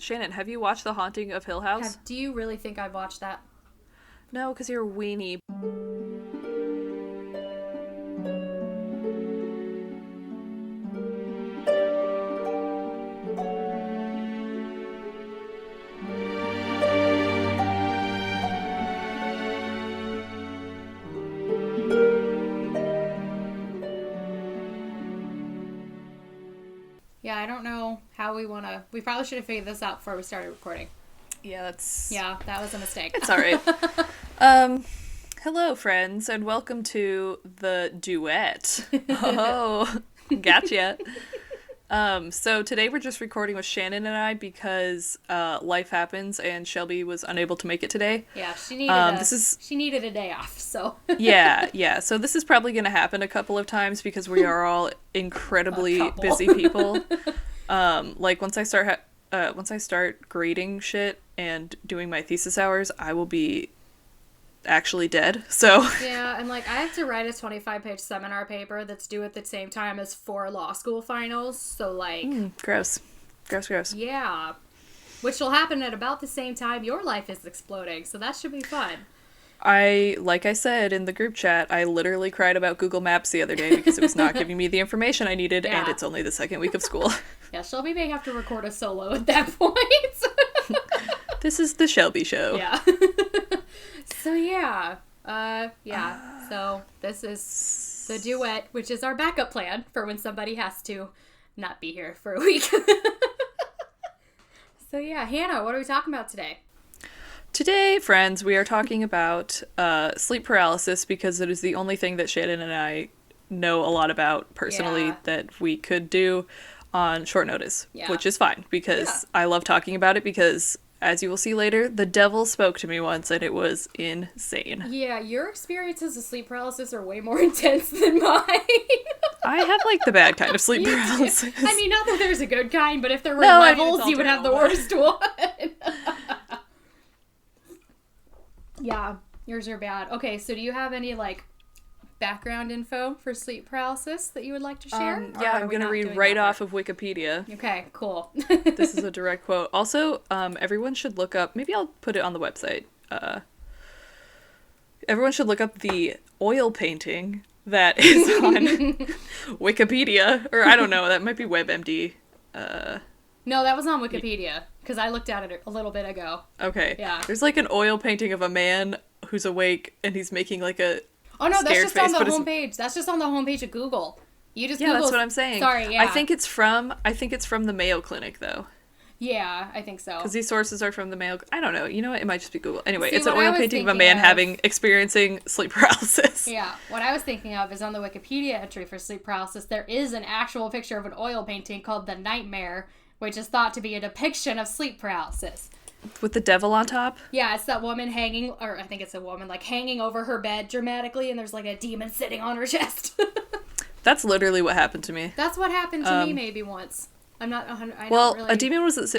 Shannon, have you watched The Haunting of Hill House? Do you really think I've watched that? No, because you're a weenie. Yeah, I don't know how we want to... We probably should have figured this out before we started recording. Yeah, that was a mistake. It's alright. Hello, friends, and welcome to the Duet. Oh, gotcha. So today we're just recording with Shannon and I because life happens and Shelby was unable to make it today. Yeah, she needed a day off, so. Yeah. So this is probably going to happen a couple of times because we are all incredibly busy people. Like once I start grading shit and doing my thesis hours, I will be actually dead, so. Yeah, and like I have to write a 25-page seminar paper that's due at the same time as 4 law school finals, so like. Gross. Yeah. Which will happen at about the same time your life is exploding, so that should be fun. Like I said in the group chat, I literally cried about Google Maps the other day because it was not giving me the information I needed, and it's only the second week of school. Yeah, Shelby may have to record a solo at that point. This is the Shelby Show. Yeah. So this is the Duet, which is our backup plan for when somebody has to not be here for a week. So yeah, Hannah, what are we talking about today? Today, friends, we are talking about sleep paralysis because it is the only thing that Shannon and I know a lot about personally that we could do on short notice, which is fine because I love talking about it because, as you will see later, the devil spoke to me once and it was insane. Yeah, your experiences of sleep paralysis are way more intense than mine. I have like the bad kind of sleep paralysis. I mean, not that there's a good kind, but if there were levels, you would have the worst one. Yeah, yours are bad. Okay, so do you have any like background info for sleep paralysis that you would like to share? I'm going to read right off of Wikipedia. Okay, cool. This is a direct quote. Also, everyone should look up, maybe I'll put it on the website. Everyone should look up the oil painting that is on Wikipedia. Or I don't know, that might be WebMD. No, that was on Wikipedia, because I looked at it a little bit ago. Okay. Yeah. There's like an oil painting of a man who's awake, and he's making like a Oh no, that's just on the homepage. That's just on the homepage of Google. You just Google. That's what I'm saying. Sorry, yeah. I think it's from the Mayo Clinic though. Yeah, I think so. Because these sources are from the Mayo. I don't know. You know what? It might just be Google. Anyway, it's an oil painting of a man experiencing sleep paralysis. Yeah, what I was thinking of is on the Wikipedia entry for sleep paralysis, there is an actual picture of an oil painting called The Nightmare, which is thought to be a depiction of sleep paralysis. With the devil on top? Yeah, it's that woman hanging, or I think it's a woman, like hanging over her bed dramatically, and there's like a demon sitting on her chest. That's literally what happened to me. That's what happened to me maybe once. I'm not 100. A demon was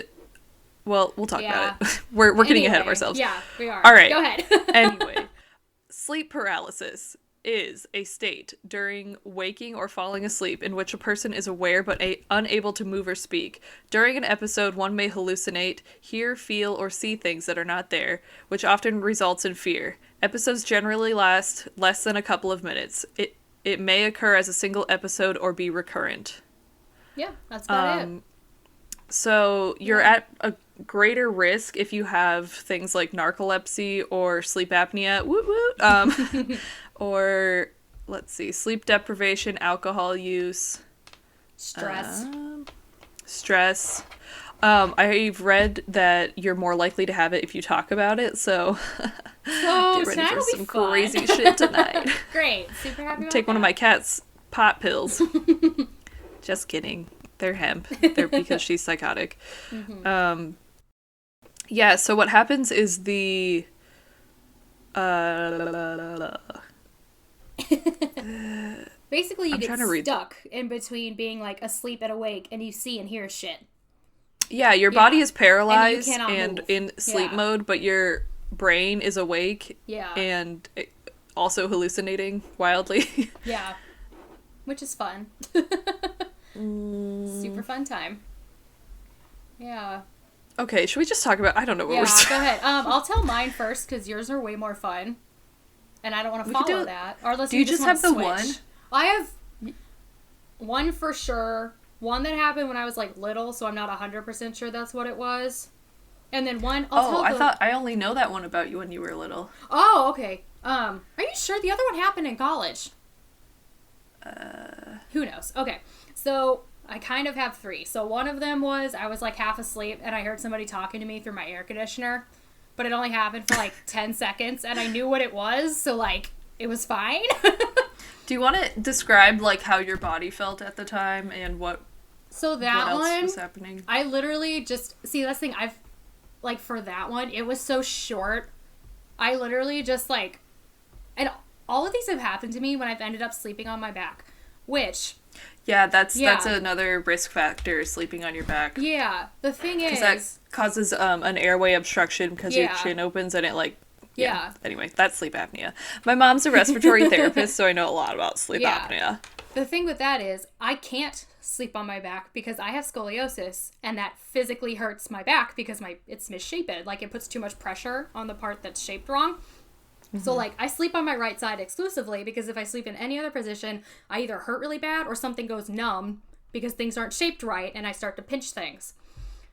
Well, we'll talk about it. We're getting ahead of ourselves. Yeah, we are. All right. Go ahead. Anyway, sleep paralysis is a state during waking or falling asleep in which a person is aware but unable to move or speak. During an episode, one may hallucinate, hear, feel, or see things that are not there, which often results in fear. Episodes generally last less than a couple of minutes. It may occur as a single episode or be recurrent. Yeah, that's about it. So you're at a greater risk if you have things like narcolepsy or sleep apnea. Woot woot. Or, let's see, sleep deprivation, alcohol use. Stress. I've read that you're more likely to have it if you talk about it, so get ready for some crazy shit tonight. Great. Super happy about Take one of my cat's pot pills. Just kidding. They're hemp. They're because she's psychotic. Mm-hmm. So what happens is basically you get stuck in between being like asleep and awake, and you see and hear shit. Yeah, your body is paralyzed and in sleep mode, but your brain is awake and also hallucinating wildly. Yeah, which is fun. Super fun time. Yeah. Okay, should we just talk about... I don't know what Yeah, we're saying. go ahead. I'll tell mine first, because yours are way more fun. And I don't want to follow that. Or unless do you just have the switch. one? I have one for sure. One that happened when I was, like, little, so I'm not 100% sure that's what it was. And then one... I thought I only know that one about you when you were little. Oh, okay. Are you sure? The other one happened in college. Who knows? Okay. So, I kind of have 3. So, one of them was I was, like, half asleep, and I heard somebody talking to me through my air conditioner. But it only happened for, like, 10 seconds, and I knew what it was, so, like, it was fine. Do you want to describe, like, how your body felt at the time and what So that else one was happening? I literally just... See, that's the thing. Like, for that one, it was so short. I literally just, like... And all of these have happened to me when I've ended up sleeping on my back. Which... Yeah, that's another risk factor, sleeping on your back. Yeah. The thing is... Because that causes an airway obstruction because your chin opens and it, like... Yeah. Anyway, that's sleep apnea. My mom's a respiratory therapist, so I know a lot about sleep apnea. The thing with that is, I can't sleep on my back because I have scoliosis, and that physically hurts my back because it's misshapen. Like, it puts too much pressure on the part that's shaped wrong. Mm-hmm. So, like, I sleep on my right side exclusively because if I sleep in any other position, I either hurt really bad or something goes numb because things aren't shaped right and I start to pinch things.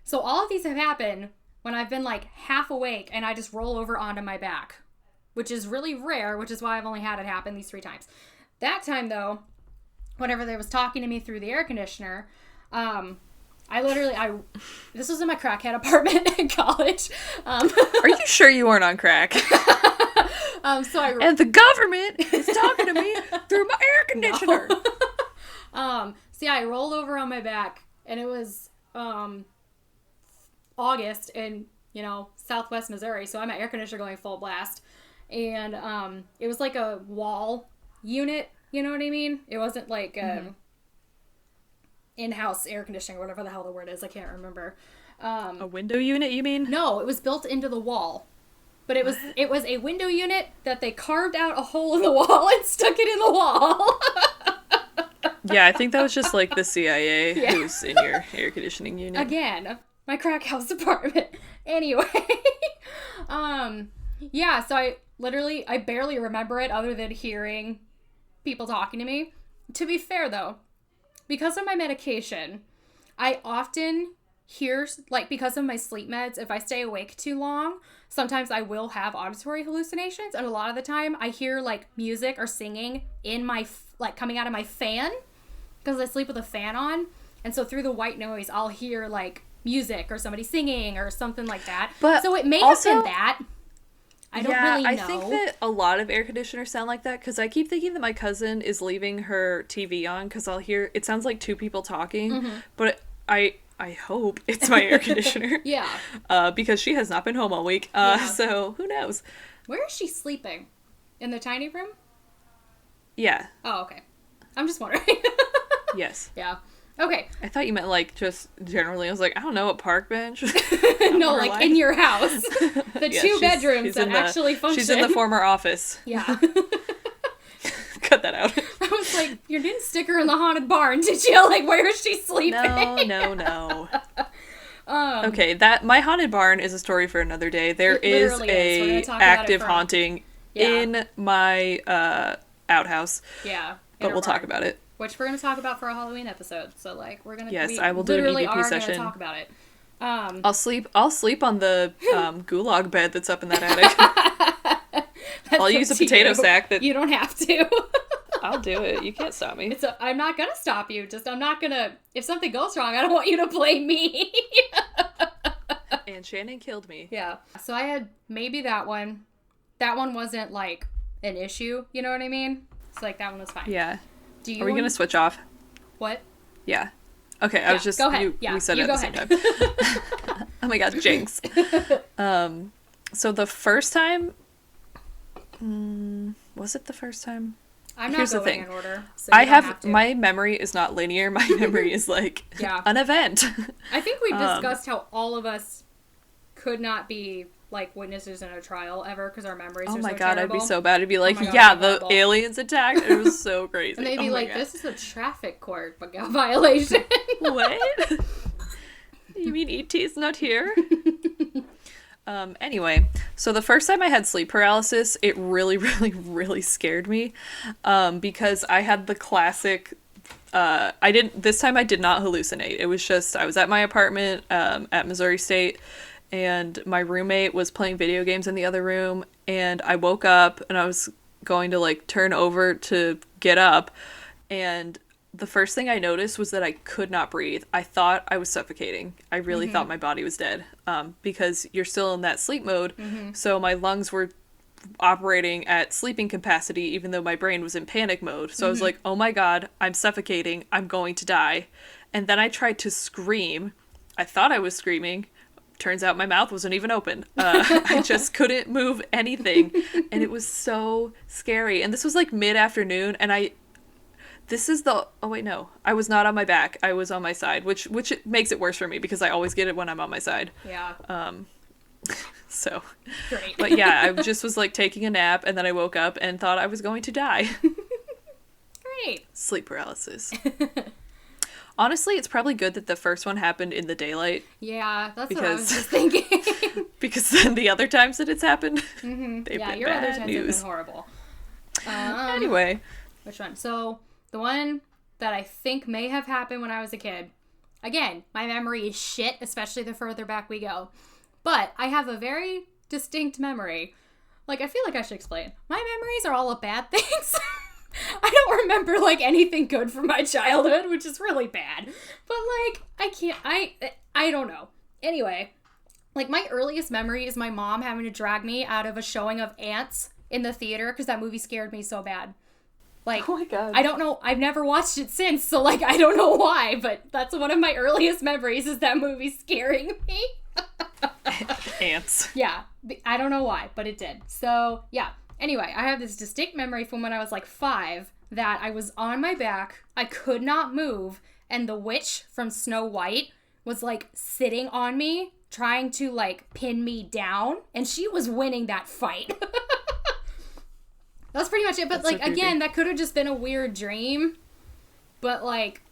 So all of these have happened when I've been, like, half awake and I just roll over onto my back, which is really rare, which is why I've only had it happen these 3 times. That time, though, whenever they was talking to me through the air conditioner, this was in my crackhead apartment in college. Are you sure you weren't on crack? And the government is talking to me through my air conditioner. No. I rolled over on my back, and it was August in, Southwest Missouri, so I'm at air conditioner going full blast. And it was like a wall unit, you know what I mean? It wasn't like in-house air conditioning or whatever the hell the word is. I can't remember. A window unit, you mean? No, it was built into the wall. But it was a window unit that they carved out a hole in the wall and stuck it in the wall. Yeah, I think that was just like the CIA who's in your air conditioning unit. Again, my crack house apartment. Anyway. So I barely remember it other than hearing people talking to me. To be fair, though, because of my medication, I often hear, like, because of my sleep meds, if I stay awake too long, sometimes I will have auditory hallucinations, and a lot of the time I hear, like, music or singing in my, coming out of my fan, because I sleep with a fan on, and so through the white noise, I'll hear, like, music or somebody singing or something like that. But so it may have been that. I don't really know. I think that a lot of air conditioners sound like that, because I keep thinking that my cousin is leaving her TV on, because I'll hear, it sounds like 2 people talking, but I hope it's my air conditioner. Yeah. Because she has not been home all week, so who knows? Where is she sleeping? In the tiny room? Yeah. Oh, okay. I'm just wondering. Yes. Yeah. Okay. I thought you meant, like, just generally. I was like, I don't know, a park bench? No, like, in your house. The 2 bedrooms that actually function. She's in the former office. Yeah. Cut that out. I was like, you didn't stick her in the haunted barn, did you? Like, where is she sleeping? No. Okay, my haunted barn is a story for another day. There is a active haunting in my outhouse. Yeah. But we'll talk about it. Which we're going to talk about for a Halloween episode. So, like, we're going to... Yes, I will do an EVP session. Going to talk about it. I'll sleep on the gulag bed that's up in that attic. I'll use a potato sack that... You don't have to. I'll do it. You can't stop me. I'm not going to stop you. Just, I'm not going to... If something goes wrong, I don't want you to blame me. And Shannon killed me. Yeah. So I had maybe that one. That one wasn't, like, an issue. You know what I mean? So, like, that one was fine. Yeah. Are we going to switch off? What? Yeah. Okay, I was just... Go ahead. We said it at the same time. Oh my god, jinx. So the first time... was it the first time? I'm not going in order. So my memory is not linear. My memory is like an event. I think we discussed how all of us could not be like witnesses in a trial ever because our memories are so terrible. Oh my god, I'd be so bad. I'd be like, the aliens attacked. It was so crazy. And they'd be like, this is a traffic court violation. What? You mean E.T.'s not here? Anyway, so the first time I had sleep paralysis, it really, really, really scared me. Because I had the classic, this time I did not hallucinate. It was just, I was at my apartment, at Missouri State, and my roommate was playing video games in the other room, and I woke up, and I was going to, like, turn over to get up, and the first thing I noticed was that I could not breathe. I thought I was suffocating. I really thought my body was dead, because you're still in that sleep mode, so my lungs were operating at sleeping capacity even though my brain was in panic mode. So I was like, oh my god, I'm suffocating. I'm going to die. And then I tried to scream. I thought I was screaming. Turns out my mouth wasn't even open. I just couldn't move anything. And it was so scary. And this was like mid-afternoon, and I was not on my back. I was on my side, which makes it worse for me because I always get it when I'm on my side. Yeah. So. Great. But yeah, I just was like taking a nap, and then I woke up and thought I was going to die. Great. Sleep paralysis. Honestly, it's probably good that the first one happened in the daylight. Yeah, that's what I was just thinking. Because then the other times that it's happened, they've been your bad other times news. have been horrible. Anyway. Which one? So, the one that I think may have happened when I was a kid. Again, my memory is shit, especially the further back we go. But I have a very distinct memory. Like, I feel like I should explain. My memories are all of bad things. I don't remember, like, anything good from my childhood, which is really bad. But, like, I don't know. Anyway, like, my earliest memory is my mom having to drag me out of a showing of Ants in the theater because that movie scared me so bad. Like, oh my god. I don't know. I've never watched it since, so, like, I don't know why, but that's one of my earliest memories is that movie scaring me. Ants. Yeah. I don't know why, but it did. So, yeah. Anyway, I have this distinct memory from when I was, like, 5 that I was on my back, I could not move, and the witch from Snow White was, like, sitting on me, trying to, like, pin me down, and she was winning that fight. That's pretty much it. But, that's like, so again, that could have just been a weird dream. But, like,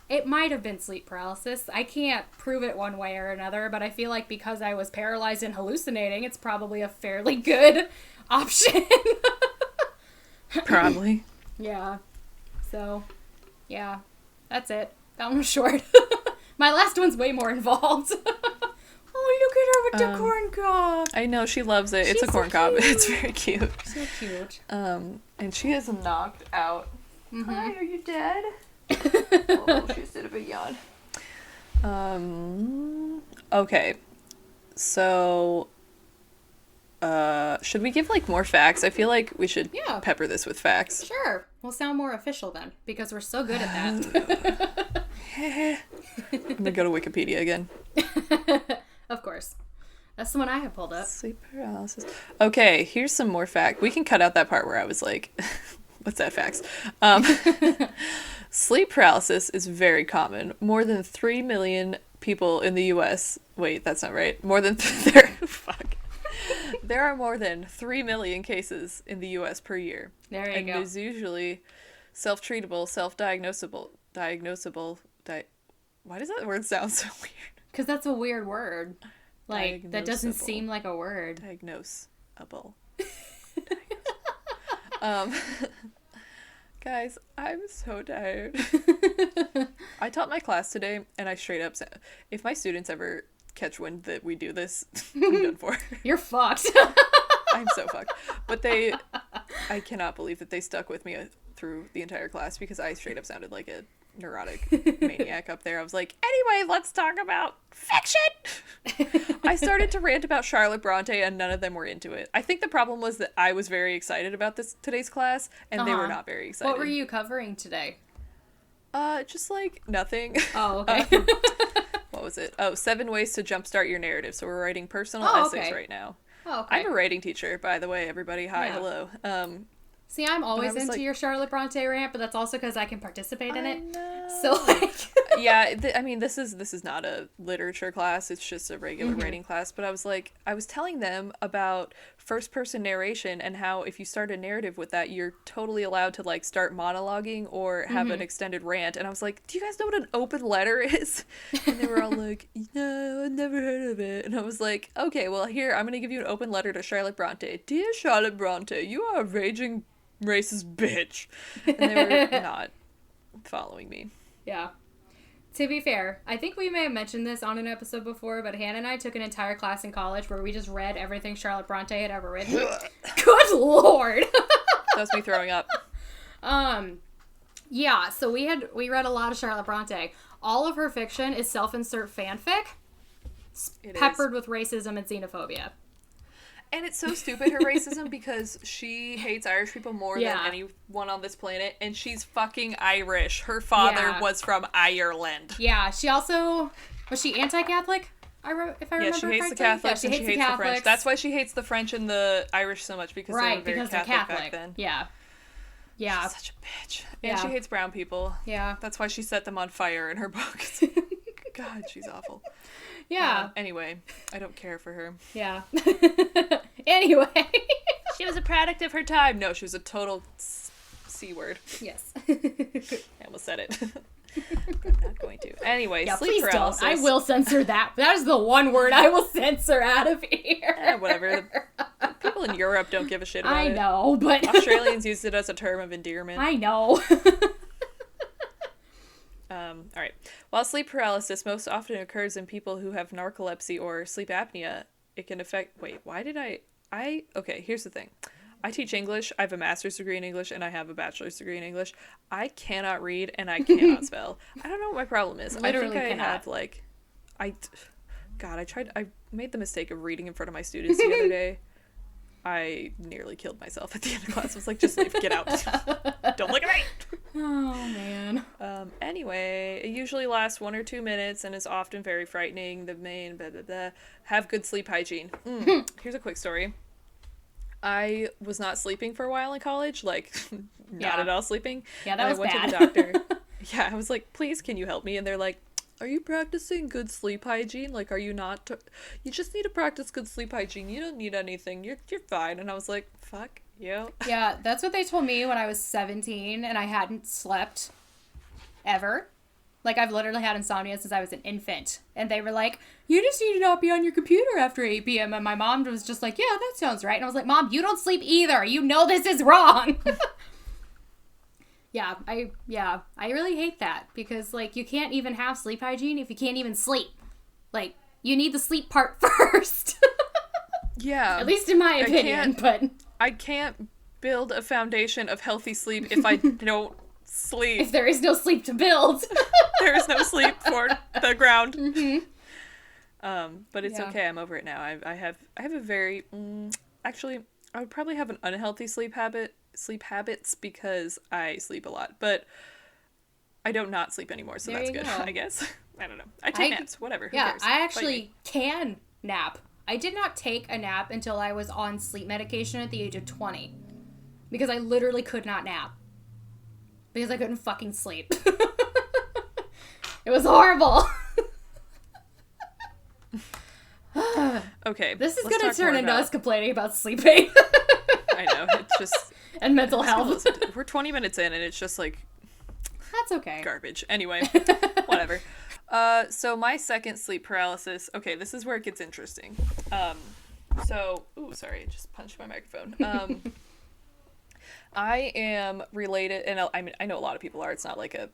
it might have been sleep paralysis. I can't prove it one way or another, but I feel like because I was paralyzed and hallucinating, it's probably a fairly good option. Probably. Yeah. So, yeah. That's it. That one was short. My last one's way more involved. Oh, look at her with the corn cob. I know, she loves it. It's a corn cob. It's very cute. So cute. And she is knocked out. Mm-hmm. Hi, are you dead? Oh, she's a bit of a yawn. Okay. So, should we give, like, more facts? I feel like we should pepper this with facts. Sure. We'll sound more official then, because we're so good at that. I'm gonna go to Wikipedia again. Of course. That's the one I have pulled up. Sleep paralysis. Okay, here's some more fact. We can cut out that part where I was like, what's that facts? Sleep paralysis is very common. More than 3 million people in the U.S. Wait, that's not right. There are more than 3 million cases in the U.S. per year. There you go. And there's usually self-treatable, self-diagnosable, why does that word sound so weird? Because that's a weird word. Like, that doesn't seem like a word. Diagnosable. Guys, I'm so tired. I taught my class today, and I straight up said, if my students ever catch wind that we do this, I'm done for. You're fucked. I'm so fucked. But I cannot believe that they stuck with me through the entire class because I straight up sounded like a neurotic maniac up there. I was like, anyway, let's talk about fiction. I started to rant about Charlotte Brontë and none of them were into it. I think the problem was that I was very excited about today's class and they were not very excited. What were you covering today? Just like nothing. Oh, okay. What was it? 7 ways to jumpstart your narrative. So we're writing personal essays right now. Oh, okay. I'm a writing teacher, by the way, everybody. Hi, hello. See, I'm always into like, your Charlotte Brontë rant, but that's also because I can participate in it. Know. So, like... yeah, I mean, this is not a literature class. It's just a regular writing class. But I was telling them about first-person narration and how if you start a narrative with that, you're totally allowed to, like, start monologuing or have an extended rant. And I was like, do you guys know what an open letter is? And they were all like, no, I've never heard of it. And I was like, okay, well, here, I'm going to give you an open letter to Charlotte Brontë. Dear Charlotte Brontë, you are a raging racist bitch. And they were not following me. Yeah. To be fair, I think we may have mentioned this on an episode before, but Hannah and I took an entire class in college where we just read everything Charlotte Brontë had ever written. Good lord! That was me throwing up. Yeah, so we read a lot of Charlotte Brontë. All of her fiction is self-insert fanfic, peppered with racism and xenophobia. And it's so stupid, her racism, because she hates Irish people more than anyone on this planet, and she's fucking Irish. Her father was from Ireland. Yeah, she also... Was she anti-Catholic? If I remember correctly? Yeah, she hates the Catholics and she hates the French. That's why she hates the French and the Irish so much, because they were very Catholic back then. Yeah. Yeah. She's such a bitch. And she hates brown people. Yeah. That's why she set them on fire in her books. God, she's awful. Yeah. Anyway, I don't care for her. Yeah. Anyway. She was a product of her time. No, she was a total C word. Yes. I almost said it. I'm not going to. Anyway, sleep paralysis. Don't. I will censor that. That is the one word I will censor out of here. Whatever. People in Europe don't give a shit about it. I know, but... Australians use it as a term of endearment. I know. All right. While sleep paralysis most often occurs in people who have narcolepsy or sleep apnea, it can affect... Wait, why did Okay, here's the thing. I teach English. I have a master's degree in English, and I have a bachelor's degree in English. I cannot read, and I cannot spell. I don't know what my problem is. Literally I think I have, like... I made the mistake of reading in front of my students the other day. I nearly killed myself at the end of class. I was like, just leave, get out. Don't look at me! Oh, man. Anyway, it usually lasts 1 or 2 minutes and is often very frightening. The main blah, blah, blah. Have good sleep hygiene. Here's a quick story. I was not sleeping for a while in college, like, not at all sleeping. Yeah, that was bad. I went to the doctor. Yeah, I was like, please, can you help me? And they're like, are you practicing good sleep hygiene? Like, are you not? You just need to practice good sleep hygiene. You don't need anything. You're fine. And I was like, fuck you. Yeah, that's what they told me when I was 17 and I hadn't slept ever. Like, I've literally had insomnia since I was an infant. And they were like, you just need to not be on your computer after 8 p.m. And my mom was just like, yeah, that sounds right. And I was like, Mom, you don't sleep either. You know this is wrong. Yeah, I really hate that because, like, you can't even have sleep hygiene if you can't even sleep. Like, you need the sleep part first. Yeah. At least in my opinion, but... I can't build a foundation of healthy sleep if I don't sleep. If there is no sleep to build. There is no sleep for the ground. But it's okay. I'm over it now. I have a very... actually, I would probably have an unhealthy sleep habits because I sleep a lot, but I don't not sleep anymore, so that's good, I guess. I don't know. I take naps, whatever. Who cares? I actually can nap. I did not take a nap until I was on sleep medication at the age of 20 because I literally could not nap because I couldn't fucking sleep. It was horrible. Okay. This is going to turn into us complaining about sleeping. I know. It's just... And mental health. We're 20 minutes in and it's just like... That's okay. Garbage. Anyway, whatever. So my second sleep paralysis... Okay, this is where it gets interesting. Ooh, sorry. I just punched my microphone. I am related... And I know a lot of people are. It's not like a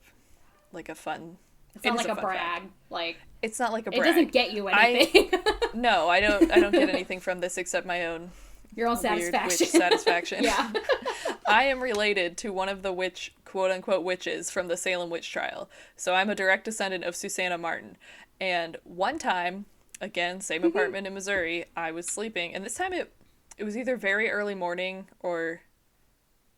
fun... It's not like a brag. Like... It's not like a brag. It doesn't get you anything. No, I don't get anything from this except my own... Your own satisfaction. Witch satisfaction. Yeah. I am related to one of the quote-unquote witches from the Salem witch trial. So I'm a direct descendant of Susanna Martin. And one time, again, same apartment in Missouri, I was sleeping. And this time it was either very early morning or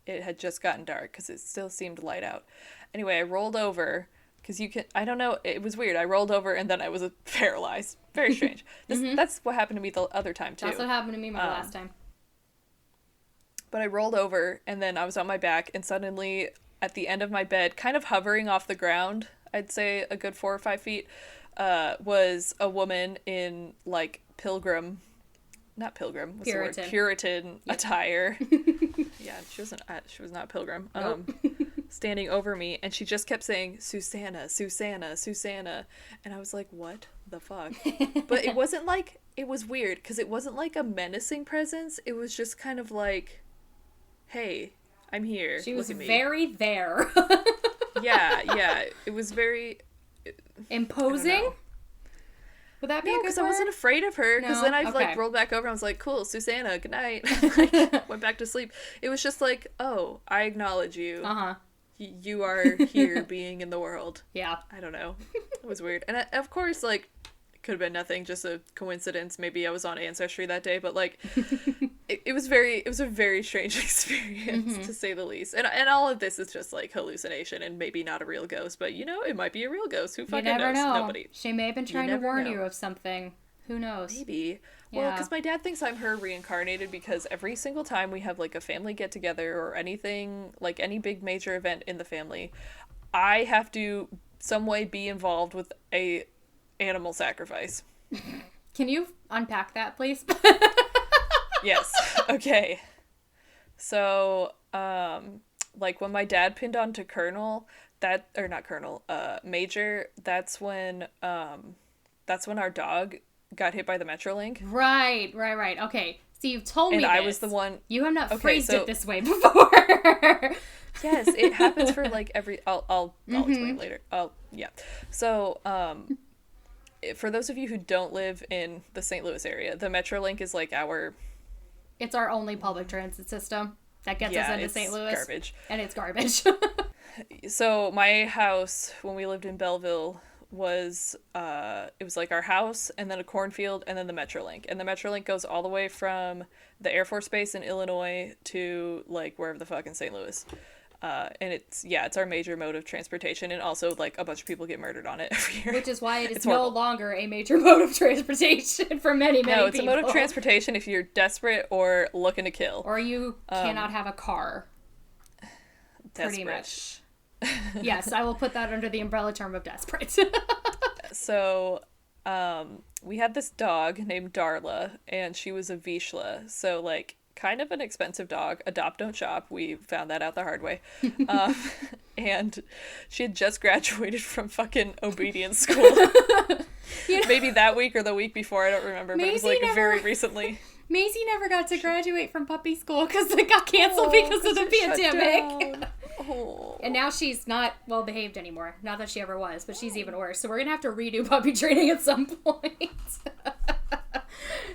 it had just gotten dark because it still seemed light out. Anyway, I rolled over because I don't know, it was weird. I rolled over and then I was paralyzed. Very strange. That's what happened to me the other time too. That's what happened to me last time. But I rolled over, and then I was on my back, and suddenly at the end of my bed, kind of hovering off the ground, I'd say a good 4 or 5 feet, was a woman in, like, not pilgrim, what's Puritan. the word? Puritan attire. Yeah, she was not pilgrim. Nope. Standing over me, and she just kept saying, Susanna, Susanna, Susanna. And I was like, what the fuck? But it wasn't like, it was weird, because it wasn't like a menacing presence. It was just kind of like, hey, I'm here. She was Look at me. very there. Yeah. It was very imposing. Would that be a good because word? I wasn't afraid of her. Because No? then I Okay. like rolled back over. And I was like, "Cool, Susanna, good night." Like, went back to sleep. It was just like, "Oh, I acknowledge you. You are here, being in the world." Yeah. I don't know. It was weird, and of course, like, it could have been nothing, just a coincidence. Maybe I was on Ancestry that day, but like, it was a very strange experience to say the least. And all of this is just like hallucination and maybe not a real ghost, but it might be a real ghost. Who fucking You never knows? know. Nobody. She may have been trying to never warn know. you of something. Who knows? Maybe. Yeah. Well, because my dad thinks I'm her reincarnated, because every single time we have like a family get together or anything, like any big major event in the family, I have to some way be involved with a animal sacrifice. Can you unpack that, please? Yes. Okay. So, like when my dad pinned onto Major, that's when our dog got hit by the Metrolink. Right. Okay. So you've told me And this. I was the one. You have not Okay, phrased so- it this way before. Yes, it happens for like every. I'll explain later. Yeah. So, for those of you who don't live in the St. Louis area, the Metrolink is like our. It's our only public transit system that gets us into it's St. Louis. garbage. And it's garbage. So my house when we lived in Belleville was it was like our house and then a cornfield and then the Metrolink. And the Metrolink goes all the way from the Air Force Base in Illinois to like wherever the fuck in St. Louis. And it's our major mode of transportation, and also like a bunch of people get murdered on it every year. Which is why it is It's no horrible. longer a major mode of transportation for many No, it's people. a mode of transportation if you're desperate or looking to kill. Or you cannot have a car. Pretty Desperate. much. Yes, I will put that under the umbrella term of desperate. So, we had this dog named Darla, and she was a Vizsla, so, like, kind of an expensive dog. Adopt, don't shop. We found that out the hard way. And she had just graduated from fucking obedience school. Maybe that week or the week before, I don't remember, but it was, like, very recently. Maisie never got to graduate from puppy school because it got canceled because of the pandemic. Oh. And now she's not well behaved anymore. Not that she ever was, but she's even worse. So we're gonna have to redo puppy training at some point.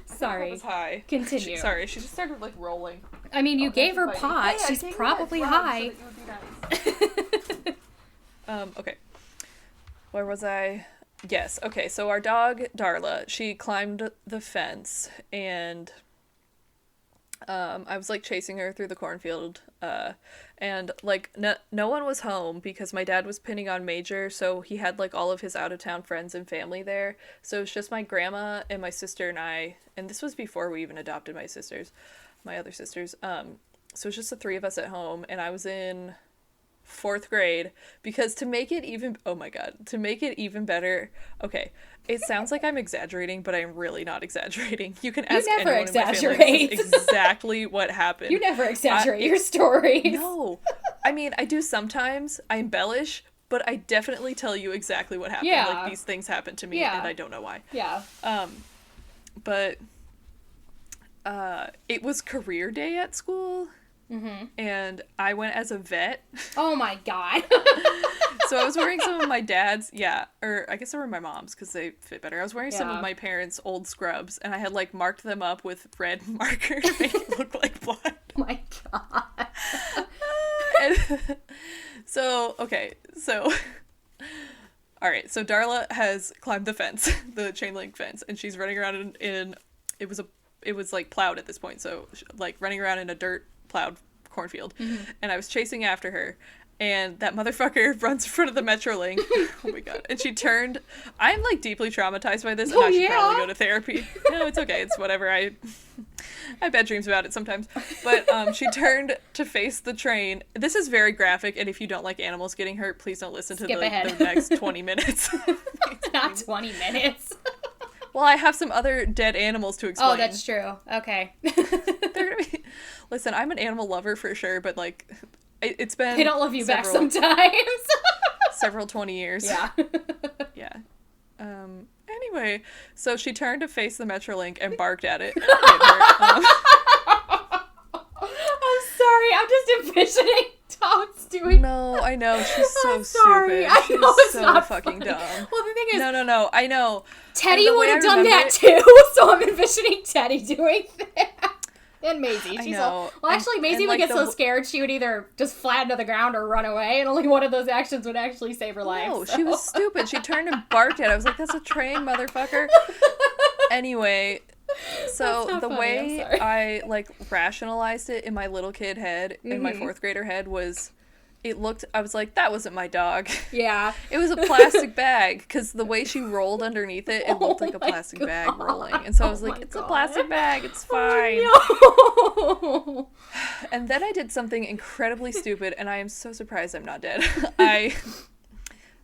Sorry. That was high. Continue. She just started like rolling. I mean, you gave her Biting. pot. Hey, I She's gave her probably that high. rub so that it would be nice. Okay. Where was I? Yes. Okay. So our dog Darla, she climbed the fence, and I was like chasing her through the cornfield, and like no one was home because my dad was pinning on Major, so he had like all of his out of town friends and family there. So it was just my grandma and my sister and I, and this was before we even adopted my other sisters. So it was just the three of us at home, and I was in 4th grade, because to make it even better, okay, it sounds like I'm exaggerating, but I'm really not exaggerating. You can ask never anyone in my family, exaggerate. this is exactly what happened. You never exaggerate your stories. No, I mean, I do sometimes. I embellish, but I definitely tell you exactly what happened. Yeah. Like, these things happened to me, Yeah. and I don't know why. Yeah. But it was career day at school. Mm-hmm. And I went as a vet. Oh my god. So I was wearing some of my dad's, or I guess they were my mom's because they fit better. I was wearing some of my parents' old scrubs, and I had like marked them up with red marker to make it look like blood. Oh my god. And so, okay, so, all right, so Darla has climbed the fence, the chain link fence, and she's running around in it was like plowed at this point, so like running around in a dirt plowed cornfield, and I was chasing after her, and that motherfucker runs in front of the Metrolink. Oh my god. And she turned. I'm like deeply traumatized by this, and I should probably go to therapy. No, it's okay, it's whatever. I have bad dreams about it sometimes. But she turned to face the train. This is very graphic, and if you don't like animals getting hurt, please don't listen to the next 20 minutes. Not 20 minutes. Well, I have some other dead animals to explain. Oh, that's true. Okay. Listen, I'm an animal lover for sure, but like, it's been... They don't love you back sometimes. Several 20 years. Yeah. Yeah. Anyway, so she turned to face the Metrolink and barked at it. I'm sorry, I'm just envisioning Toad's doing... No, I know, she's so sorry. stupid. I know, She's it's not fucking funny. dumb. Well, the thing is... No, I know. Teddy would have done that too, so I'm envisioning Teddy doing that. And Maisie. She's well, actually, Maisie would get so scared she would either just flatten to the ground or run away, and only one of those actions would actually save her life. No, she was stupid. She turned and barked at it. I was like, that's a train, motherfucker. Anyway, so the way I, like, rationalized it in my little kid head, in my 4th grader head, was... I was like, that wasn't my dog. Yeah. It was a plastic bag, because the way she rolled underneath it, it looked like a plastic bag rolling. And so I was like, it's a plastic bag, it's fine. Oh, no. And then I did something incredibly stupid, and I am so surprised I'm not dead. I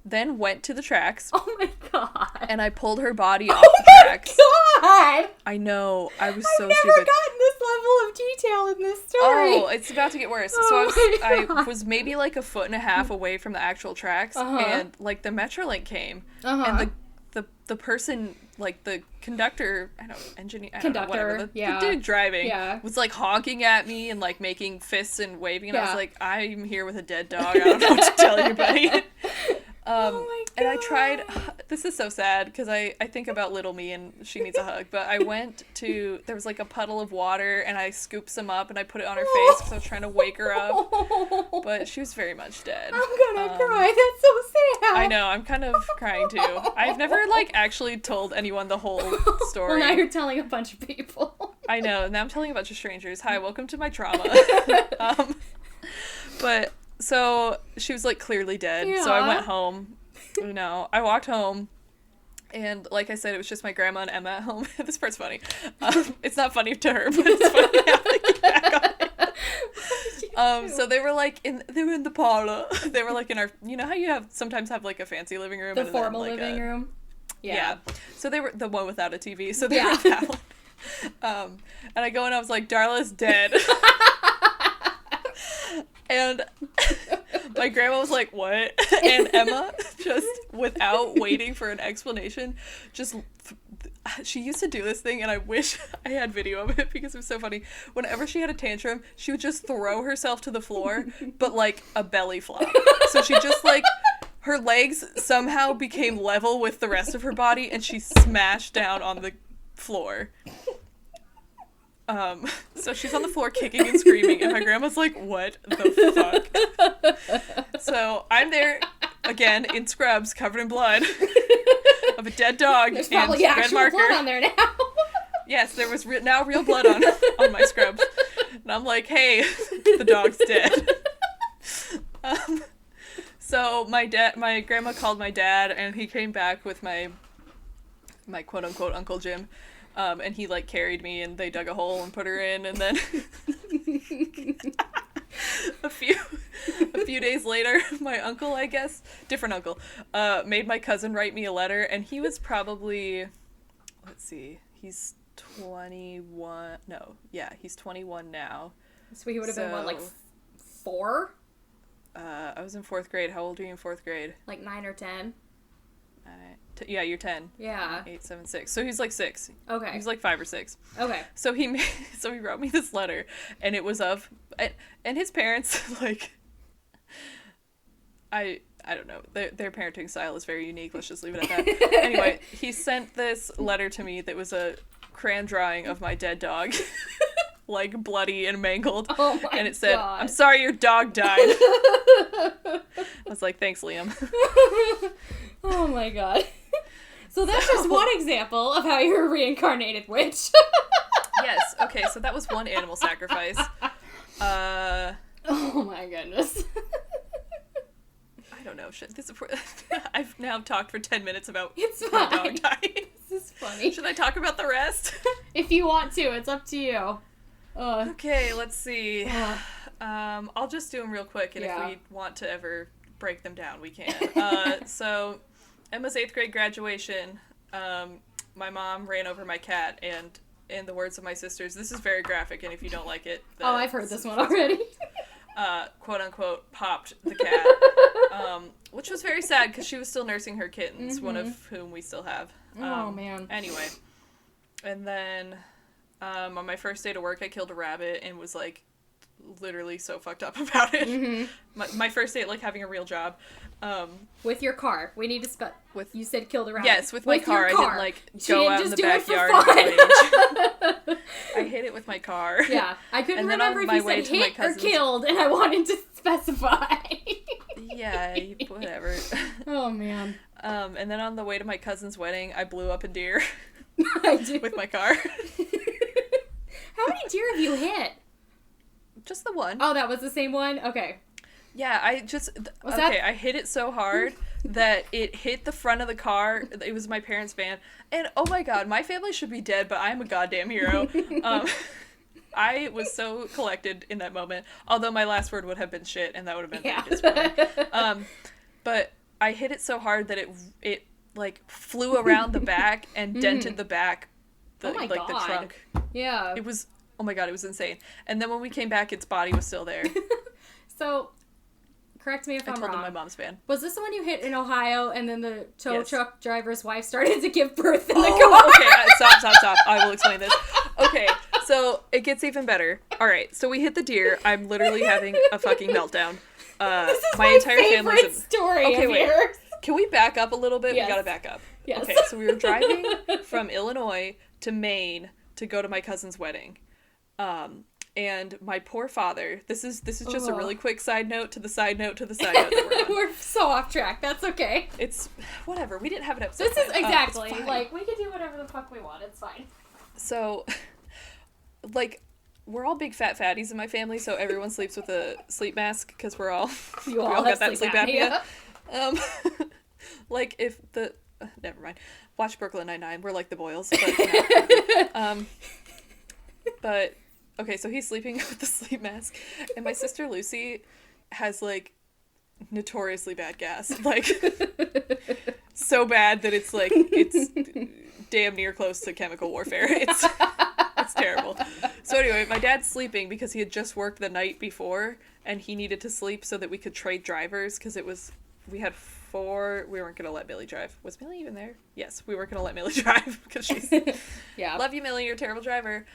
then went to the tracks. Oh my god. And I pulled her body off the tracks. Oh my god. I know. I was so I've never stupid. gotten this level of detail in this story. Oh, it's about to get worse. So I was maybe like a foot and a half away from the actual tracks, and like the Metrolink came, and the person, like the conductor, the dude driving, was like honking at me and like making fists and waving, and I was like, I'm here with a dead dog. I don't know what to tell you, buddy. Oh my God. And I tried, this is so sad, because I think about little me and she needs a hug, but I went to, there was like a puddle of water, and I scooped some up and I put it on her face because I was trying to wake her up, but she was very much dead. I'm gonna cry, that's so sad. I know, I'm kind of crying too. I've never like actually told anyone the whole story. Well, now you're telling a bunch of people. I know, now I'm telling a bunch of strangers. Hi, welcome to my trauma. But... So, she was, like, clearly dead, so I went home. I walked home, and, like I said, it was just my grandma and Emma at home. This part's funny. It's not funny to her, but it's funny now to get back on it. So they were, like, they were in the parlor. They were, like, in our, you know how you sometimes have, like, a fancy living room? The formal living room? Yeah. So they were, the one without a TV, so they were in that one. And I go and I was like, Darla's dead. And my grandma was like, what? And Emma, just without waiting for an explanation, she used to do this thing, and I wish I had video of it because it was so funny. Whenever she had a tantrum, she would just throw herself to the floor, but like a belly flop. So she just like, her legs somehow became level with the rest of her body, and she smashed down on the floor. So she's on the floor kicking and screaming, and my grandma's like, what the fuck? So I'm there, again, in scrubs, covered in blood, of a dead dog. There's probably actual blood on there now. Yes, there was now real blood on my scrubs. And I'm like, hey, the dog's dead. So my grandma called my dad, and he came back with my quote-unquote Uncle Jim. And he, like, carried me, and they dug a hole and put her in, and then a few days later, my uncle, I guess, different uncle, made my cousin write me a letter, and he was probably, let's see, he's 21, he's 21 now. So he would have been, what, like, 4? I was in 4th grade. How old are you in 4th grade? Like 9 or 10. Yeah, you're 10. Yeah. 8, 7, 6. So he's like 6. Okay. He's like 5 or 6. Okay. So he wrote me this letter, and it was and his parents, like, I don't know, their parenting style is very unique. Let's just leave it at that. Anyway, he sent this letter to me that was a crayon drawing of my dead dog. Like, bloody and mangled. Oh my And it said, God. I'm sorry your dog died. I was like, thanks, Liam. Oh my God. So that's just one example of how you're a reincarnated witch. Yes, okay, so that was one animal sacrifice. Oh my goodness. I don't know, shit. I've now talked for 10 minutes about It's my fine. dog dying. This is funny. Should I talk about the rest? If you want to, it's up to you. Okay, let's see. I'll just do them real quick, and if Yeah. we want to ever break them down, we can. So, Emma's 8th grade graduation, my mom ran over my cat, and in the words of my sisters, this is very graphic, and if you don't like it... I've heard this one already. quote-unquote, popped the cat, which was very sad, because she was still nursing her kittens, one of whom we still have. Oh, man. Anyway. And then, on my first day to work, I killed a rabbit, and was, like, literally so fucked up about it. My first day at, like, having a real job. With your car. We need to you said killed a rabbit. Yes, with my car. I didn't, like, go out in the backyard and rage. I hit it with my car. Yeah. I couldn't And then remember on if you my way said to my hit or cousin's- killed, and I wanted to specify. Yeah, whatever. Oh, man. And then on the way to my cousin's wedding, I blew up a deer I do. with my car. How many deer have you hit? Just the one. Oh, that was the same one? Okay. Yeah, I just... I hit it so hard that it hit the front of the car. It was my parents' van. And, oh my god, my family should be dead, but I'm a goddamn hero. I was so collected in that moment. Although my last word would have been shit, and that would have been very disappointing. But I hit it so hard that it like, flew around the back and dented the back, the trunk. Yeah. It was... Oh my god, it was insane. And then when we came back, its body was still there. So... Correct me if I'm wrong. I told them my mom's van. Was this the one you hit in Ohio, and then the tow Yes. truck driver's wife started to give birth in the car? Okay, stop. I will explain this. Okay, so it gets even better. All right, so we hit the deer. I'm literally having a fucking meltdown. This is my entire family's favorite story of yours. Can we back up a little bit? Yes. We gotta back up. Yes. Okay, so we were driving from Illinois to Maine to go to my cousin's wedding. And my poor father, this is just a really quick side note to the side note to the side note that we're on. We're so off track. That's okay. It's whatever. We didn't have an episode. This is planned. exactly It's fine. like we can do whatever the fuck we want. It's fine. So, like, we're all big fat fatties in my family, so everyone sleeps with a sleep mask because we all got that sleep apnea. Like if the never mind. Watch Brooklyn Nine-Nine. We're like the Boyles, but no. But okay, so he's sleeping with the sleep mask, and my sister Lucy has like notoriously bad gas, like so bad that it's damn near close to chemical warfare. It's terrible. So anyway, my dad's sleeping because he had just worked the night before, and he needed to sleep so that we could trade drivers because we had 4. We weren't gonna let Millie drive. Was Millie even there? Yes, we weren't gonna let Millie drive because she's love you, Millie. You're a terrible driver.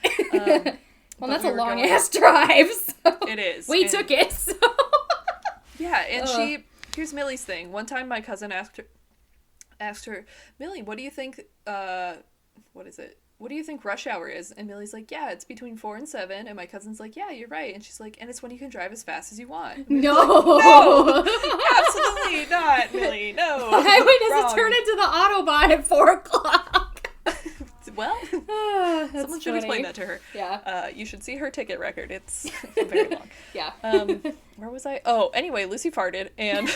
Well, that's a long ass drive. So it is. We took it. So. Yeah, and here's Millie's thing. One time, my cousin asked her, Millie, what do you think? What is it? What do you think rush hour is? And Millie's like, yeah, it's between 4 and 7. And my cousin's like, yeah, you're right. And she's like, and it's when you can drive as fast as you want. No. Like, no, absolutely not, Millie. No. Why does it turn into the Autobahn at 4 o'clock? Well, someone should explain that to her. Yeah. You should see her ticket record. It's very long. Yeah. Where was I? Oh, anyway, Lucy farted, and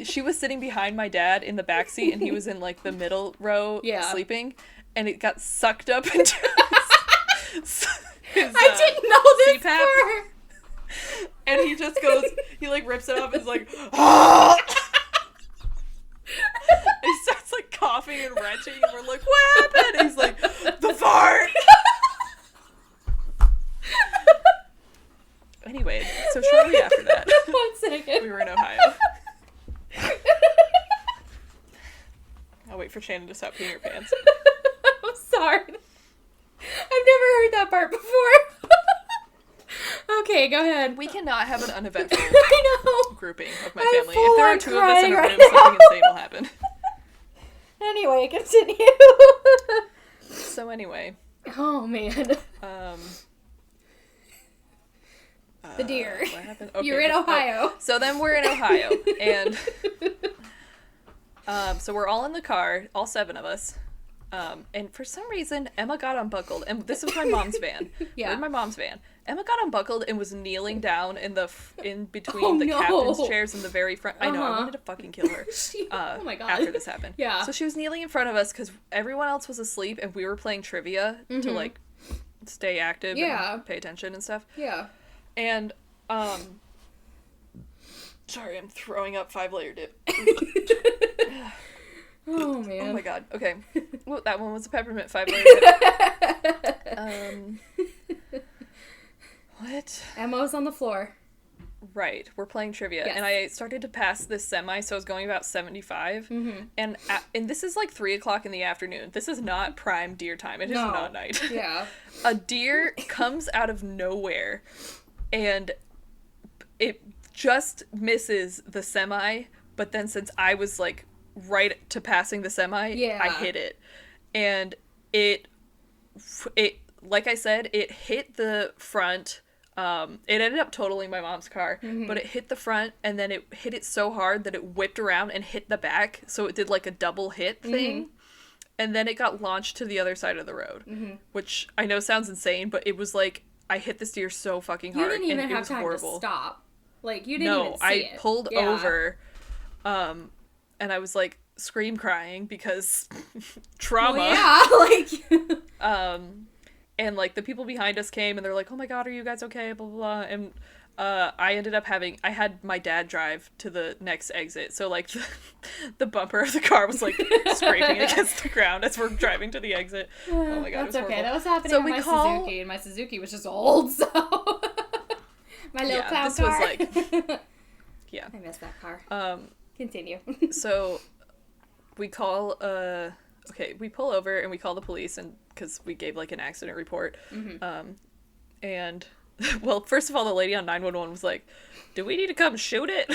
she was sitting behind my dad in the backseat, and he was in, like, the middle row sleeping, and it got sucked up into his I didn't know this CPAP. And he just goes, he, like, rips it off and is like, ah! He starts, like, coughing and retching, and we're like, what happened? And he's like, the fart! Anyway, so shortly after that, 1 second. we were in Ohio. I'll wait for Shannon to stop peeing her pants. I'm sorry. I've never heard that part before. Okay, go ahead. We cannot have an uneventful I know. grouping of my I'm family. If there are 2 of us in a room, crying right something insane will happen. Anyway, continue. So anyway. Oh, man. The deer. What happened? Okay, You're in Ohio. So then we're in Ohio, and so we're all in the car, all 7 of us. And for some reason, Emma got unbuckled, and this was my mom's van. Yeah. We're in my mom's van. Emma got unbuckled and was kneeling down in between the captain's chairs in the very front. I know, I wanted to fucking kill her. Oh my god. After this happened. Yeah. So she was kneeling in front of us because everyone else was asleep, and we were playing trivia to, like, stay active and pay attention and stuff. Yeah. And, sorry, I'm throwing up 5-layer dip. Oh, man. Oh, my God. Okay. Well, that one was a peppermint 5-layer dip. What? Emma's on the floor. Right. We're playing trivia. Yes. And I started to pass this semi, so I was going about 75. And this is like 3 o'clock in the afternoon. This is not prime deer time. It is not night. Yeah. A deer comes out of nowhere, and it just misses the semi, but then since I was, like, right to passing the semi, I hit it. And it, like I said, it hit the front. It ended up totaling my mom's car, but it hit the front, and then it hit it so hard that it whipped around and hit the back, so it did, like, a double hit thing. And then it got launched to the other side of the road, which I know sounds insane, but it was, like, I hit this deer so fucking hard. You didn't even have time to stop. Like, you didn't even see it. No, I pulled over, and I was, like, scream crying because trauma. Well, yeah, and, like, the people behind us came, and they're like, oh my God, are you guys okay, blah, blah, blah, and, I ended up I had my dad drive to the next exit, so, like, the bumper of the car was, like, scraping against the ground as we're driving to the exit. Oh my God, that's it was okay. horrible. That was happening on my Suzuki, and my Suzuki was just old, so... My little clown this car. was, like... Yeah. I miss that car. Continue. So, we call, we pull over, and we call the police, and because we gave, like, an accident report, and... Well, first of all, the lady on 911 was like, do we need to come shoot it?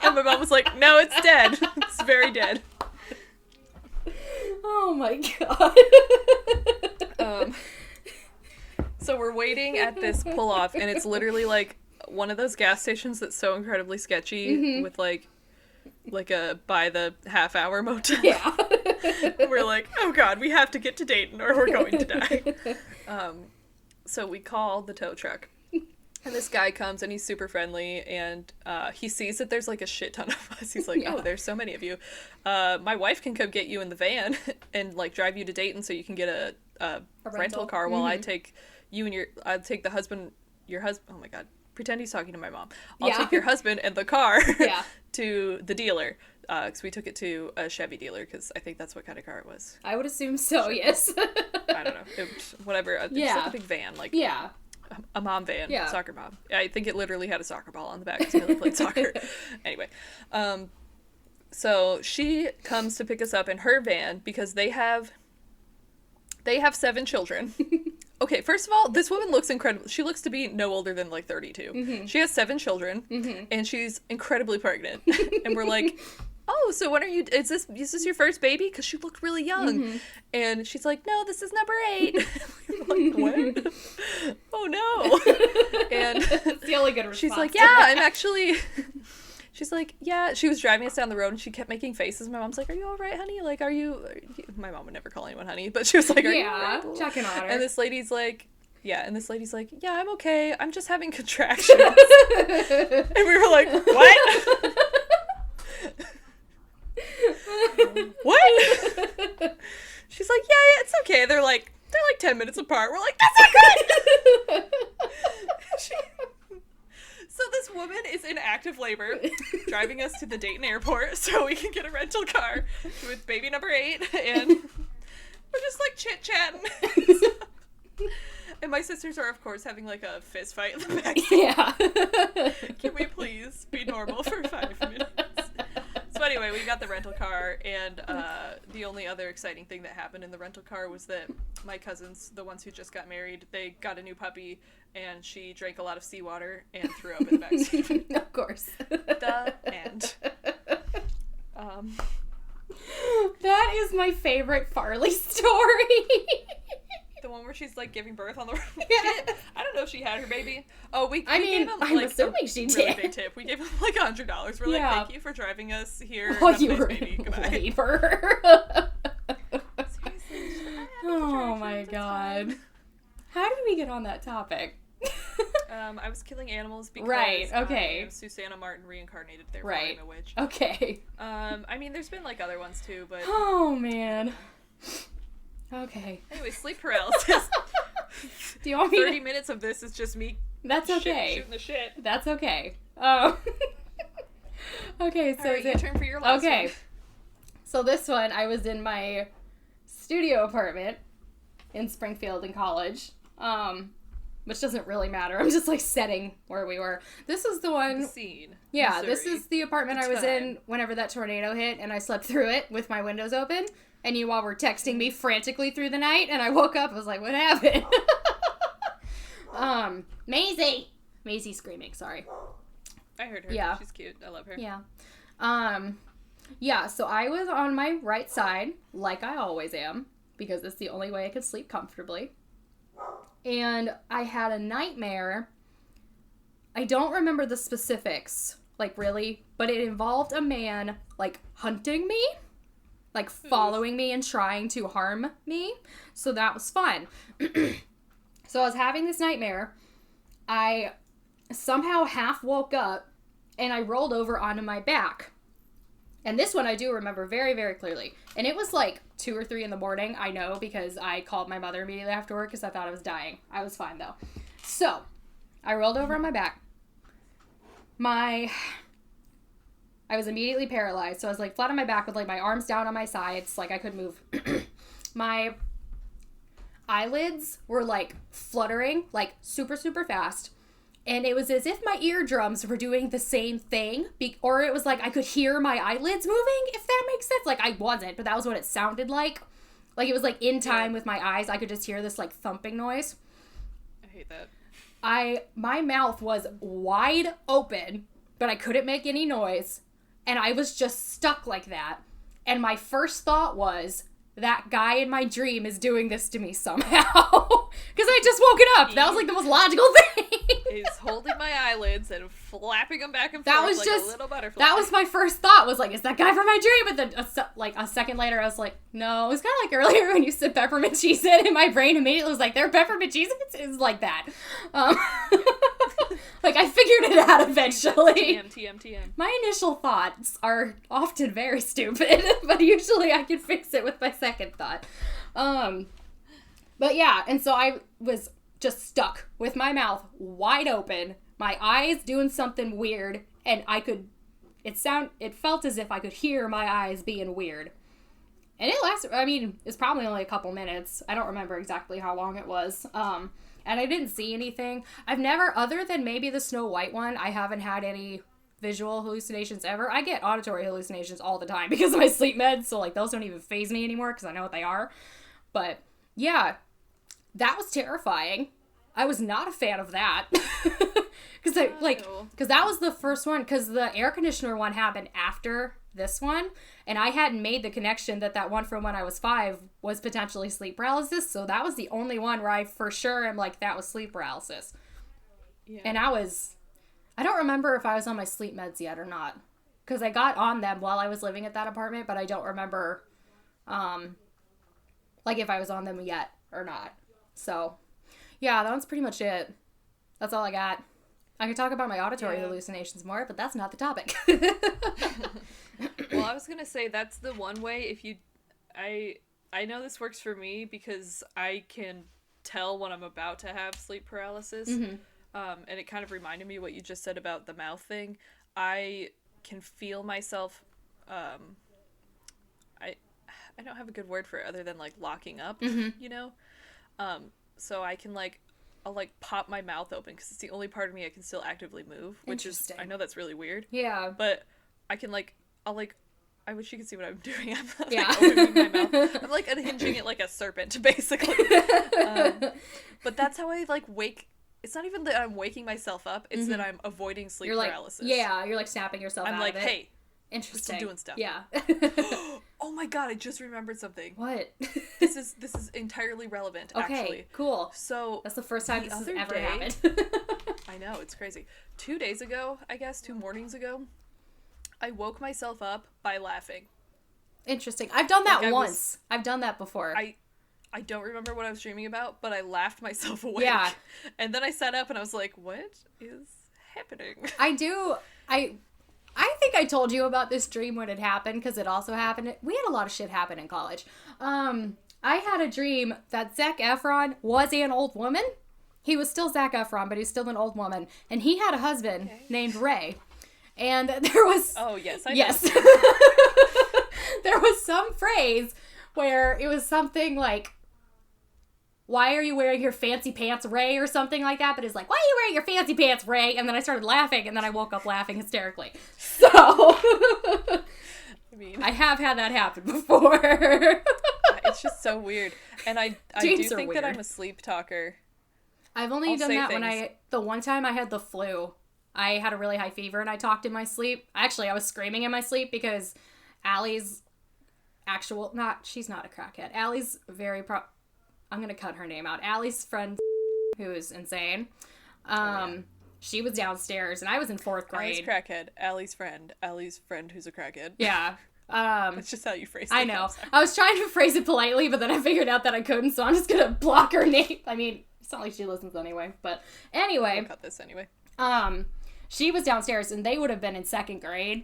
And my mom was like, no, it's dead. It's very dead. Oh my God. So we're waiting at this pull-off, and it's literally, like, one of those gas stations that's so incredibly sketchy with, like a by-the-half-hour motel. Yeah. We're like, oh God, we have to get to Dayton or we're going to die. So we call the tow truck. And this guy comes, and he's super friendly, and he sees that there's, like, a shit ton of us. He's like, oh, there's so many of you. My wife can come get you in the van and, like, drive you to Dayton so you can get a rental car while I take you and your husband, oh my God, pretend he's talking to my mom. I'll take your husband and the car to the dealer. Because we took it to a Chevy dealer, because I think that's what kind of car it was. I would assume so, yes. I don't know. Whatever. It's like a big van, like a mom van, soccer mom. I think it literally had a soccer ball on the back because Taylor played soccer. Anyway, so she comes to pick us up in her van because they have 7 children. Okay, first of all, this woman looks incredible. She looks to be no older than, like, 32. She has 7 children, and she's incredibly pregnant. And we're like, oh, so when are you, is this your first baby? Because she looked really young. And she's like, no, this is number 8. I'm like, what? Oh, no. And it's the only good response. She's like, yeah, I'm actually... She's like, yeah, she was driving us down the road, and she kept making faces. My mom's like, are you all right, honey? Like, are you... My mom would never call anyone honey, but she was like, are you all right? Yeah, checking on her. And this lady's like, yeah, I'm okay. I'm just having contractions. And we were like, what? What? She's like, yeah, it's okay. They're like 10 minutes apart. We're like, that's not good. So this woman is in active labor, driving us to the Dayton airport so we can get a rental car with baby number 8, and we're just, like, chit-chatting. And my sisters are, of course, having, like, a fist fight in the back. Yeah. Can we please be normal for 5 minutes? So anyway, we got the rental car, and the only other exciting thing that happened in the rental car was that my cousins, the ones who just got married, they got a new puppy, and she drank a lot of seawater and threw up in the backseat. Of course. The end. That is my favorite Farley story. The one where she's, like, giving birth on the road. I don't know if she had her baby. Oh, we gave him, like, I'm assuming she did. Really big tip. We gave him, like, $100. We're like, thank you for driving us here. Oh, you were baby. Goodbye. labor. Seriously. Oh, my God. How did we get on that topic? I was killing animals because Susanna Martin reincarnated there for I'm a witch. Okay. I mean, there's been, like, other ones too, but oh man. Okay. Anyway, sleep paralysis. Do you want me 30 minutes of this is just me. That's okay. Shooting the shit. That's okay. Okay, so Alright, your turn for your last one. So this one, I was in my studio apartment in Springfield in college, which doesn't really matter. I'm just like setting where we were. This is the one. The scene. Yeah, Missouri. This is the apartment I was in whenever that tornado hit, and I slept through it with my windows open. And you all were texting me frantically through the night, and I woke up. I was like, "What happened?" Maisie screaming. Sorry. I heard her. Yeah. She's cute. I love her. Yeah. Yeah, so I was on my right side, like I always am, because it's the only way I could sleep comfortably. And I had a nightmare. I don't remember the specifics, like really, but it involved a man, like, hunting me, like following me and trying to harm me. So that was fun. So I was having this nightmare. I somehow half woke up and I rolled over onto my back. And this one I do remember very, very clearly. And it was like 2 or 3 in the morning. I know because I called my mother immediately after work because I thought I was dying. I was fine though. So I rolled over on my back. I was immediately paralyzed. So I was like flat on my back with like my arms down on my sides. Like I couldn't move. My eyelids were like fluttering like super, super fast. And it was as if my eardrums were doing the same thing. Or it was like I could hear my eyelids moving, if that makes sense. Like, I wasn't, but that was what it sounded like. Like, it was like in time with my eyes. I could just hear this, like, thumping noise. I hate that. My mouth was wide open, but I couldn't make any noise. And I was just stuck like that. And my first thought was, that guy in my dream is doing this to me somehow. Because I just woken up. That was like the most logical thing. Is holding my eyelids and flapping them back and that forth was like just, a little butterfly. That was my first thought, was like, is that guy from my dream? But then a second later, I was like, no. It was kind of like earlier when you said peppermint cheese in, and my brain immediately was like, they're peppermint cheese? It's like that. Like, I figured it out eventually. TM. My initial thoughts are often very stupid, but usually I can fix it with my second thought. But yeah, and so I was just stuck with my mouth wide open, my eyes doing something weird, and it felt as if I could hear my eyes being weird. And it lasted, it's probably only a couple minutes. I don't remember exactly how long it was. And I didn't see anything. I've never, other than maybe the Snow White one, I haven't had any visual hallucinations ever. I get auditory hallucinations all the time because of my sleep meds, so like those don't even faze me anymore because I know what they are. But yeah, that was terrifying. I was not a fan of that. Because that was the first one, because the air conditioner one happened after this one, and I hadn't made the connection that one from when I was 5 was potentially sleep paralysis, so that was the only one where I for sure am like, that was sleep paralysis. Yeah. And I don't remember if I was on my sleep meds yet or not, because I got on them while I was living at that apartment, but I don't remember, like, if I was on them yet or not. So, yeah, that one's pretty much it. That's all I got. I could talk about my auditory hallucinations more, but that's not the topic. Well, I was gonna say that's the one way I know this works for me because I can tell when I'm about to have sleep paralysis. Mm-hmm. And it kind of reminded me what you just said about the mouth thing. I can feel myself, I don't have a good word for it other than like locking up, you know? So I can I'll pop my mouth open because it's the only part of me I can still actively move, which is, I know that's really weird. Yeah. But I can I wish you could see what I'm doing. I'm opening my mouth. I'm unhinging it like a serpent, basically. But that's how I wake. It's not even that I'm waking myself up. It's that I'm avoiding sleep paralysis. Yeah, you're snapping yourself out of it. I'm hey, interesting. We're still doing stuff. Yeah. Oh my god, I just remembered something. What? This is entirely relevant, actually. Okay, cool. So that's the first time this has ever happened. I know, it's crazy. 2 days ago, I guess, 2 mornings ago, I woke myself up by laughing. Interesting. I've done that once. I've done that before. I don't remember what I was dreaming about, but I laughed myself awake. Yeah. And then I sat up and I was like, what is happening? I think I told you about this dream when it happened, because it also happened. We had a lot of shit happen in college. I had a dream that Zac Efron was an old woman. He was still Zac Efron, but he's still an old woman. And he had a husband named Ray. And there was... Oh, yes, I know. Yes. There was some phrase where it was something like, why are you wearing your fancy pants, Ray? Or something like that. But it's like, why are you wearing your fancy pants, Ray? And then I started laughing, and then I woke up laughing hysterically. So... I mean, I have had that happen before. it's just so weird. And I do think that I'm a sleep talker. I've only done that when the one time I had the flu. I had a really high fever and I talked in my sleep. Actually, I was screaming in my sleep because Allie's she's not a crackhead. Allie's I'm going to cut her name out. Allie's friend, who is insane. She was downstairs, and I was in 4th grade. Allie's crackhead. Allie's friend who's a crackhead. Yeah. That's just how you phrase it. I know. I was trying to phrase it politely, but then I figured out that I couldn't, so I'm just going to block her name. I mean, it's not like she listens anyway, but anyway. I'll cut this anyway. She was downstairs, and they would have been in 2nd grade,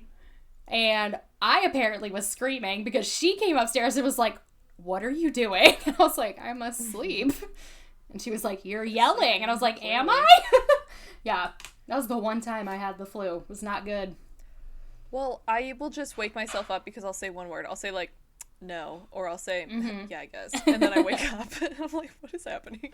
and I apparently was screaming because she came upstairs and was like, what are you doing? And I was like, I'm asleep. And she was like, you're yelling. And I was like, am I? Yeah, that was the one time I had the flu. It was not good. Well, I will just wake myself up because I'll say one word. I'll say, like, no. Or I'll say, yeah, I guess. And then I wake up. And I'm like, what is happening?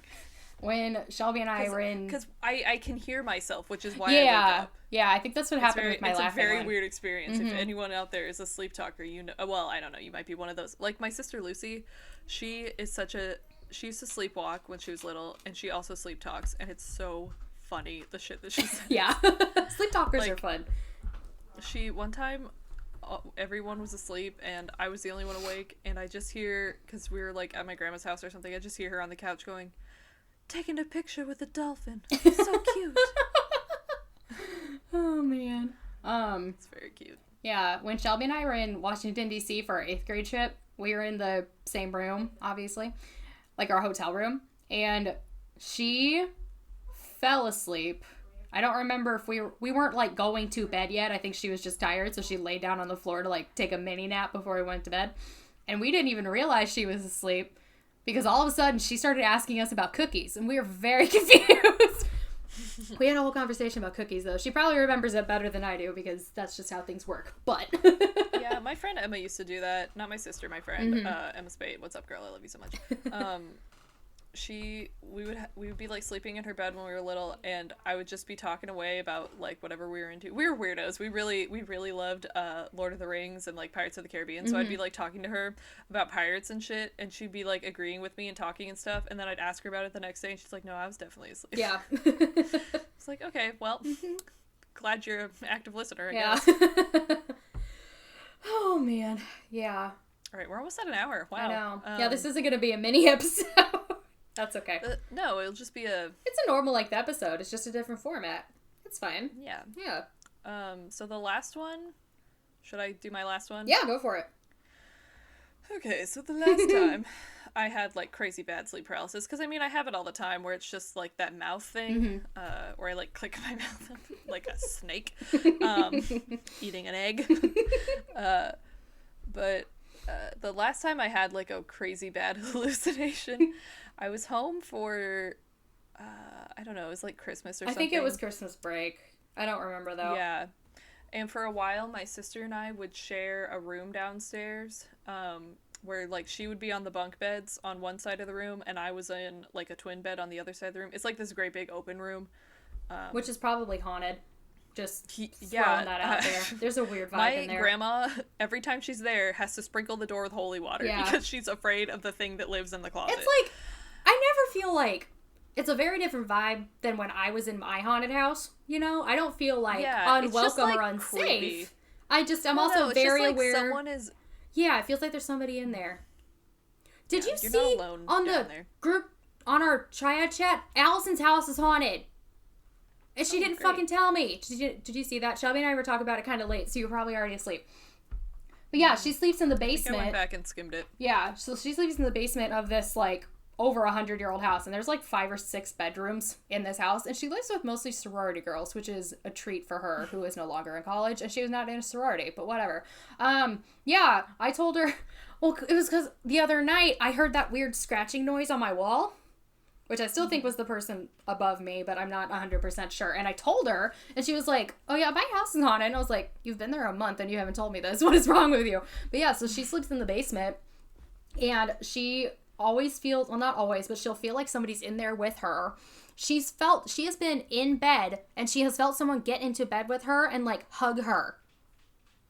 When Shelby and I were in... Because I can hear myself, which is why I wake up. Yeah, I think that's what happened with my laughing one. It's a very weird experience. If anyone out there is a sleep talker, you know... Well, I don't know. You might be one of those. Like, my sister Lucy, she used to sleepwalk when she was little, and she also sleep talks, and it's so... funny the shit that she says. Yeah. Sleep talkers are fun. One time everyone was asleep and I was the only one awake, and I just hear, because we were like at my grandma's house or something, I just hear her on the couch going, taking a picture with a dolphin, so cute. Oh man. It's very cute. Yeah, when Shelby and I were in Washington DC for our 8th grade trip, we were in the same room, obviously, like our hotel room, and she fell asleep. I don't remember if we weren't like going to bed yet. I think she was just tired, so she laid down on the floor to like take a mini nap before we went to bed. And we didn't even realize she was asleep because all of a sudden she started asking us about cookies, and we were very confused. We had a whole conversation about cookies, though. She probably remembers it better than I do because that's just how things work. But yeah, my friend Emma used to do that. Not my sister, my friend Emma Spade. What's up, girl? I love you so much. We would be like sleeping in her bed when we were little, and I would just be talking away about like whatever we were into. We were weirdos. We really loved Lord of the Rings and like Pirates of the Caribbean. So I'd be like talking to her about pirates and shit, and she'd be like agreeing with me and talking and stuff, and then I'd ask her about it the next day, and she's like, no, I was definitely asleep. Yeah. It's like, okay, well, glad you're an active listener, I guess. Oh man. Yeah. All right, we're almost at an hour. Wow. I know. Yeah, this isn't gonna be a mini episode. That's okay. No, it'll just be It's a normal length episode. It's just a different format. It's fine. Yeah. Yeah. So the last one... Should I do my last one? Yeah, go for it. Okay, so the last time I had, like, crazy bad sleep paralysis, because, I mean, I have it all the time, where it's just, like, that mouth thing, where I, like, click my mouth up like a snake, eating an egg. But the last time I had, like, a crazy bad hallucination... I was home for, I don't know, it was like Christmas or something. I think it was Christmas break. I don't remember, though. Yeah. And for a while, my sister and I would share a room downstairs, where, like, she would be on the bunk beds on one side of the room, and I was in, like, a twin bed on the other side of the room. It's, like, this great big open room. Which is probably haunted. Just throwing that out there. There's a weird vibe in there. My grandma, every time she's there, has to sprinkle the door with holy water because she's afraid of the thing that lives in the closet. It's like... I never feel like it's a very different vibe than when I was in my haunted house. You know, I don't feel like unwelcome or unsafe. Creepy. I'm also very aware. Someone is. Yeah, it feels like there's somebody in there. Did you see on the group on our triad chat? Allison's house is haunted, and she didn't fucking tell me. Did you see that? Shelby and I were talking about it kind of late, so you were probably already asleep. But yeah, she sleeps in the basement. I went back and skimmed it. Yeah, so she sleeps in the basement of this like over 100-year-old house, and there's like 5 or 6 bedrooms in this house, and she lives with mostly sorority girls, which is a treat for her, who is no longer in college, and she was not in a sorority, but whatever. Yeah, I told her Well, it was because the other night I heard that weird scratching noise on my wall, which I still think was the person above me, but I'm not 100% sure. And I told her, and she was like, oh yeah, my house is haunted. And I was like, you've been there a month and you haven't told me this. What is wrong with you? But yeah, so she sleeps in the basement, and she always feels, well, not always, but she'll feel like somebody's in there with her. She has been in bed, and she has felt someone get into bed with her and, like, hug her.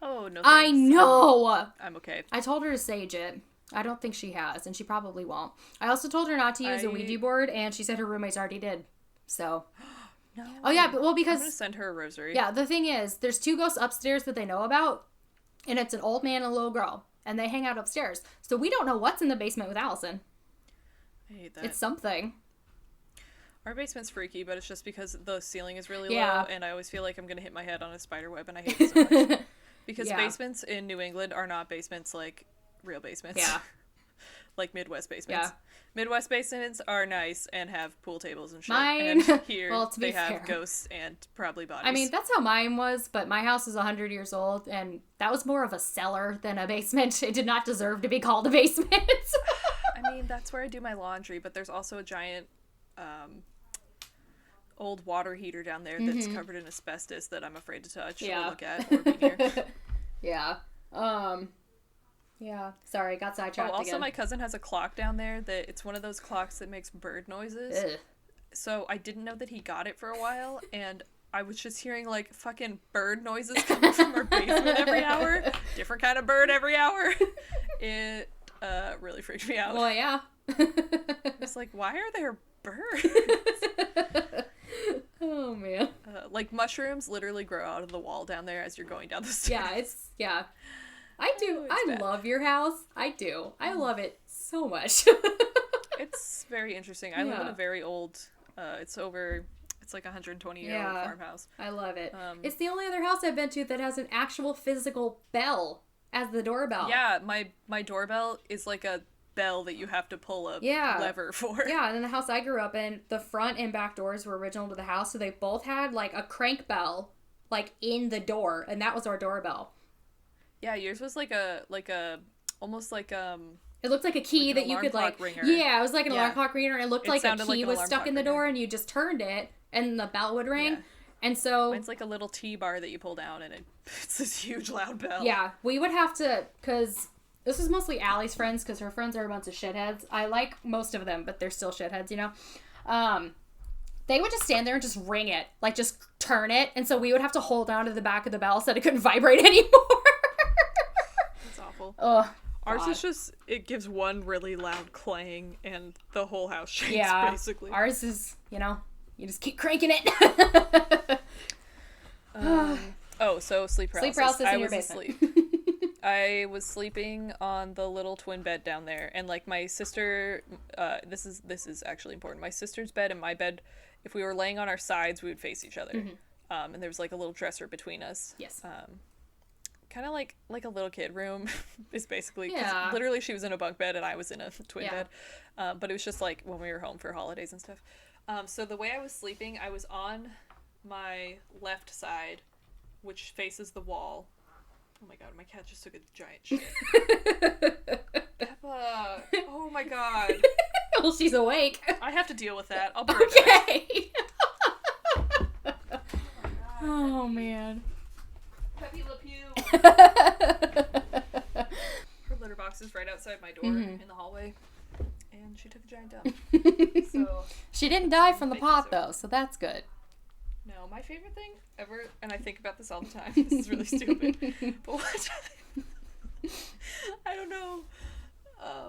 Oh, no thanks. I know! I'm okay. I told her to sage it. I don't think she has, and she probably won't. I also told her not to use a Ouija board, and she said her roommates already did. So. No. Oh, yeah, but, well, because. I'm going to send her a rosary. Yeah, the thing is, there's 2 ghosts upstairs that they know about, and it's an old man and a little girl, and they hang out upstairs. So we don't know what's in the basement with Allison. I hate that. It's something. Our basement's freaky, but it's just because the ceiling is really low, and I always feel like I'm going to hit my head on a spider web, and I hate it so much. Because basements in New England are not basements like real basements. Yeah. Like Midwest basements. Yeah. Midwest basements are nice and have pool tables and shit. Mine, and here well, to be they have fair, ghosts and probably bodies. I mean, that's how mine was, but my house is 100 years old, and that was more of a cellar than a basement. It did not deserve to be called a basement. I mean, that's where I do my laundry, but there's also a giant old water heater down there that's covered in asbestos that I'm afraid to touch or look at or be near. Yeah. Yeah. Sorry, got sidetracked also again. My cousin has a clock down there that it's one of those clocks that makes bird noises. Ugh. So I didn't know that he got it for a while, and I was just hearing like fucking bird noises coming from our basement every hour. Different kind of bird every hour. It really freaked me out. Well, yeah. It's like, why are there birds? Oh, man. Like mushrooms literally grow out of the wall down there as you're going down the stairs. Yeah. I do. I love your house. I do. I love it so much. It's very interesting. I live in a very old, it's like a 120-year-old farmhouse. I love it. It's the only other house I've been to that has an actual physical bell as the doorbell. Yeah, my doorbell is like a bell that you have to pull a lever for. Yeah, and in the house I grew up in, the front and back doors were original to the house, so they both had like a crank bell like in the door, and that was our doorbell. Yeah, yours was like almost like it looked like a key like that you could like ringer. Yeah, it was like an alarm clock ringer. It looked like a key like was stuck in the door and you just turned it and the bell would ring. Yeah. And so mine's like a little T-bar that you pull down and it's this huge loud bell. Yeah, we would have to, because this is mostly Allie's friends, because her friends are a bunch of shitheads. I like most of them, but they're still shitheads, you know? They would just stand there and just ring it. Like, just turn it. And so we would have to hold on to the back of the bell so that it couldn't vibrate anymore. That's awful. Oh, ours is just, it gives one really loud clang and the whole house shakes, basically. Ours is, you know, you just keep cranking it. So sleep paralysis. Sleep paralysis in your basement. I was sleeping on the little twin bed down there, and like my sister, this is actually important. My sister's bed and my bed, if we were laying on our sides, we would face each other. Mm-hmm. And there was like a little dresser between us. Yes. Kind of like a little kid room is basically. Yeah. Literally, she was in a bunk bed and I was in a twin bed. But it was just like when we were home for holidays and stuff. So the way I was sleeping, I was on my left side, which faces the wall. Oh my god, my cat just took a giant shit. Peppa! Oh my god. Well, she's awake. I have to deal with that. I'll be right back. Oh man. Peppy Le Pew. Her litter box is right outside my door in the hallway. And she took a giant dump. So she didn't die from the pot though, so that's good. No, my favorite thing ever, and I think about this all the time, this is really stupid, but one time, I don't know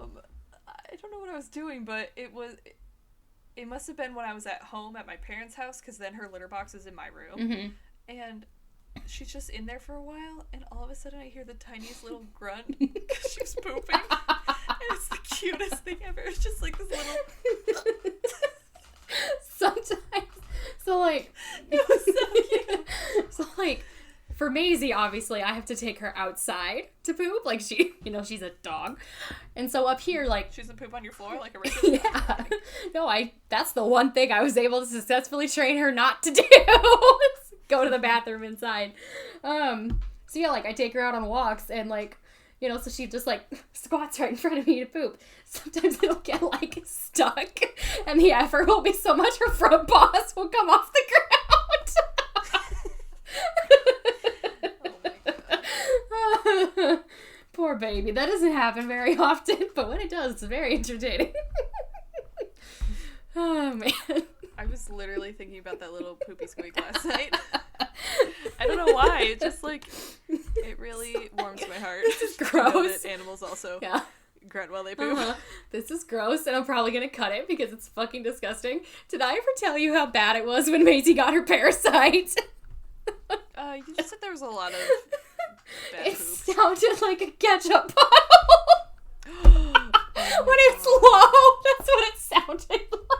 what I was doing, but it must have been when I was at home at my parents' house, because then her litter box is in my room, and she's just in there for a while, and all of a sudden I hear the tiniest little grunt, because she was pooping, and it's the cutest thing ever. It's just like this little... Sometimes... So, like, it was so cute. So, like, for Maisie, obviously, I have to take her outside to poop. Like, she's a dog. And so up here, like... She doesn't poop on your floor like a regular dog? No, that's the one thing I was able to successfully train her not to do. Go to the bathroom inside. So, yeah, like, I take her out on walks, and, like, You know, so she just, like, squats right in front of me to poop. Sometimes it'll get, like, stuck, and the effort will be so much her front paws will come off the ground. Poor baby. That doesn't happen very often, but when it does, it's very entertaining. Oh, man. I was literally thinking about that little poopy squeak last night. I don't know why. It just, like, it really warms my heart. This is gross. That animals also Yeah. grunt while they poop. This is gross, and I'm probably gonna cut it because it's fucking disgusting. Did I ever tell you how bad it was when Maisie got her parasite? You just said there was a lot of bad It poop. sounded like a ketchup bottle. When it's low, that's what it sounded like.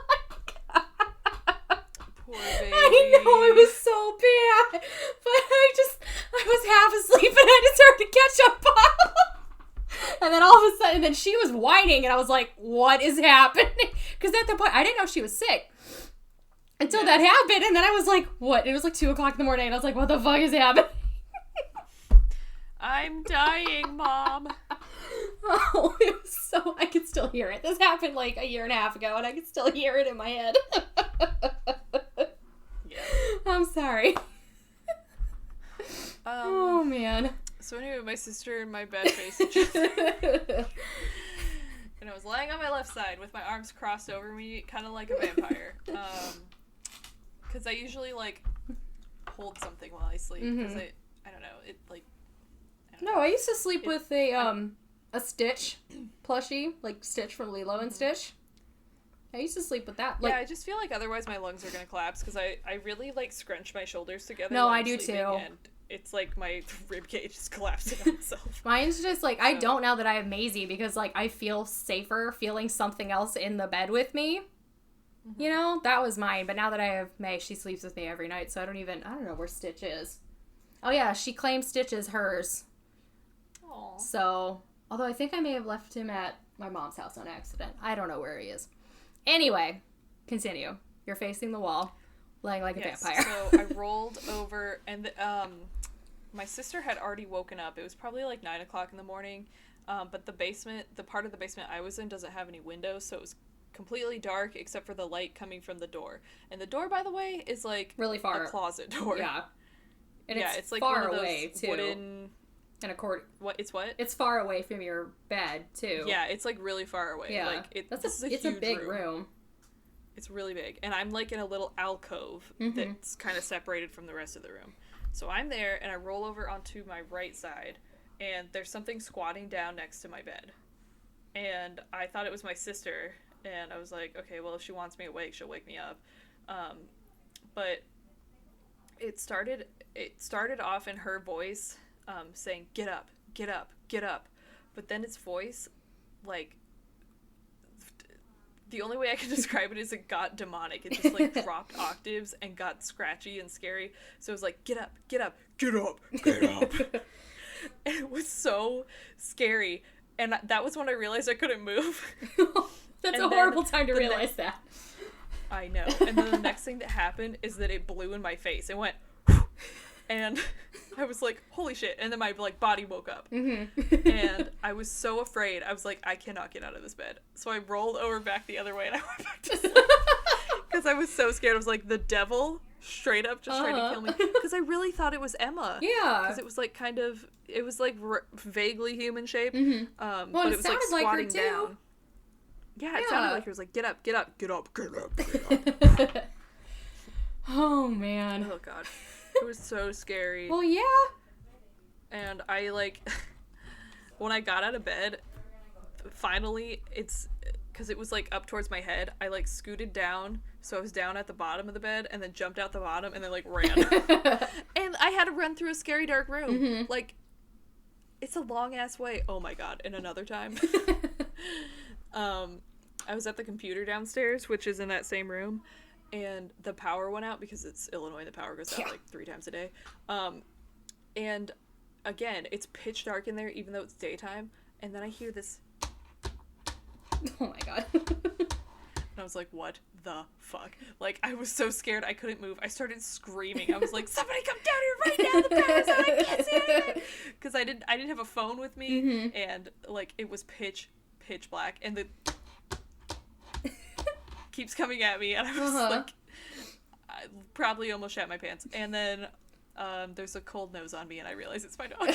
Poor baby. I know, it was so bad. But I was half asleep and I just heard the ketchup bottle. And then all of a sudden, then she was whining and I was like, what is happening? Because at that point, I didn't know she was sick. Until that happened, and then I was like, what? It was like 2 o'clock in the morning, and I was like, what the fuck is happening? I'm dying, Mom. Oh, it was so... I could still hear it. This happened like a year and a half ago, and I could still hear it in my head. Yeah. I'm sorry. Oh, man. So anyway, my sister and my bed faced each other. And I was lying on my left side with my arms crossed over me, kind of like a vampire. Because I usually, like, hold something while I sleep. Because I don't know, it, like... I used to sleep with a Stitch plushie, like Stitch from Lilo and Stitch. I used to sleep with that. Like, yeah, I just feel like otherwise my lungs are going to collapse, because I really, like, scrunch my shoulders together. No, while I I'm do sleeping, too. And it's like my rib cage is collapsing on itself. Mine's just, like, I don't now that I have Maisie, because, like, I feel safer feeling something else in the bed with me. You know, that was mine. But now that I have May, she sleeps with me every night, so I don't know where Stitch is. Oh, yeah, she claims Stitch is hers. Aww. So, although I think I may have left him at my mom's house on accident. I don't know where he is. Anyway, continue. You're facing the wall, laying like a vampire. So I rolled over, and my sister had already woken up. It was probably like 9 o'clock in the morning, but the part of the basement I was in doesn't have any windows, so it was completely dark except for the light coming from the door. And the door, by the way, is like really far. a closet door. Yeah. And yeah, it's like far one of those away too. Wooden... And What? It's what? It's far away from your bed too. Yeah, it's like really far away. Yeah, like it's a a big room. It's really big, and I'm like in a little alcove that's kind of separated from the rest of the room. So I'm there, and I roll over onto my right side, and there's something squatting down next to my bed. And I thought it was my sister, and I was like, okay, well, if she wants me awake, she'll wake me up. But it started off in her voice, saying, get up, get up, get up. But then its voice, like, the only way I can describe it is it got demonic. It just, like, dropped octaves and got scratchy and scary. So it was like, get up, get up, get up, get up. And it was so scary. And that was when I realized I couldn't move. That's a horrible time to realize that. I know. And then the next thing that happened is that it blew in my face. It went, and I was like, holy shit. And then my, like, body woke up. Mm-hmm. And I was so afraid. I was like, I cannot get out of this bed. So I rolled over back the other way and I went back to sleep. Because I was so scared. I was like, the devil straight up just tried to kill me. Because I really thought it was Emma. Yeah. Because it was like it was like vaguely human shape. Mm-hmm. But it was like squatting like down. Yeah, it sounded like it was like, get up, get up, get up, get up, get up. Oh, man. Oh, God. It was so scary. Well, yeah. And I, like, when I got out of bed, finally, because it was, like, up towards my head, I, like, scooted down, so I was down at the bottom of the bed, and then jumped out the bottom, and then, like, ran. And I had to run through a scary dark room. Mm-hmm. Like, it's a long-ass way. Oh, my God. And another time, I was at the computer downstairs, which is in that same room, and the power went out because it's Illinois, the power goes out like 3 times a day. And again, it's pitch dark in there even though it's daytime, and then I hear this. Oh my God. And I was like, what the fuck? Like, I was so scared I couldn't move. I started screaming. I was like, somebody come down here right now, the power's out, I can't see anything. Because I didn't have a phone with me, and like it was pitch black, and the keeps coming at me, and I was like, I probably almost shat my pants. And then there's a cold nose on me, and I realize it's my dog.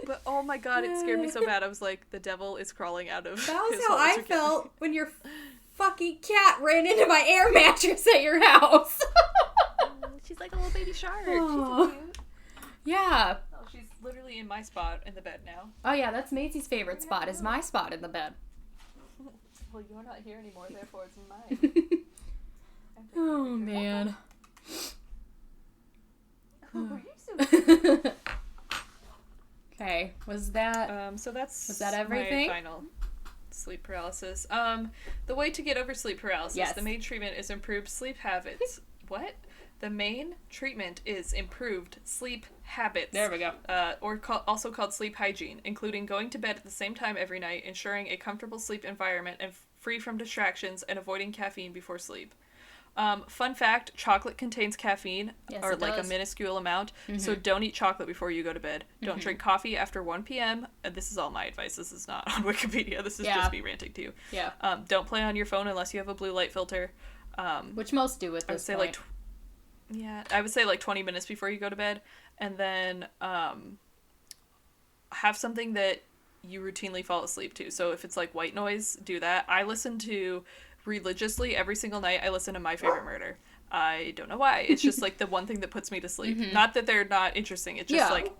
But oh my god, it scared me so bad. I was like, the devil is crawling out of That was his how hole. I felt when your fucking cat ran into my air mattress at your house. She's like a little baby shark. Oh. She's so cute. Yeah. Oh, she's literally in my spot in the bed now. Oh yeah, that's Maisie's favorite spot, is my spot in the bed. Well, you're not here anymore, therefore it's mine. Oh man. Oh, you're so cute. Okay, was that So that's was that everything? my final sleep paralysis. The way to get over sleep paralysis. Yes. The main treatment is improved sleep habits. What? The main treatment is improved sleep habits. There we go. Also called sleep hygiene, including going to bed at the same time every night, ensuring a comfortable sleep environment and free from distractions, and avoiding caffeine before sleep. Fun fact, chocolate contains caffeine, Yes, or it like does. a minuscule amount, so don't eat chocolate before you go to bed. Don't drink coffee after 1 p.m. This is all my advice. This is not on Wikipedia. This is just me ranting to you. Yeah. Don't play on your phone unless you have a blue light filter. Which most do at I would this say point. I would say like 20 minutes before you go to bed, and then have something that you routinely fall asleep to. So if it's like white noise, do that. I listen to religiously every single night. I listen to My Favorite Murder. I don't know why. It's just like the one thing that puts me to sleep. Not that they're not interesting. It's just like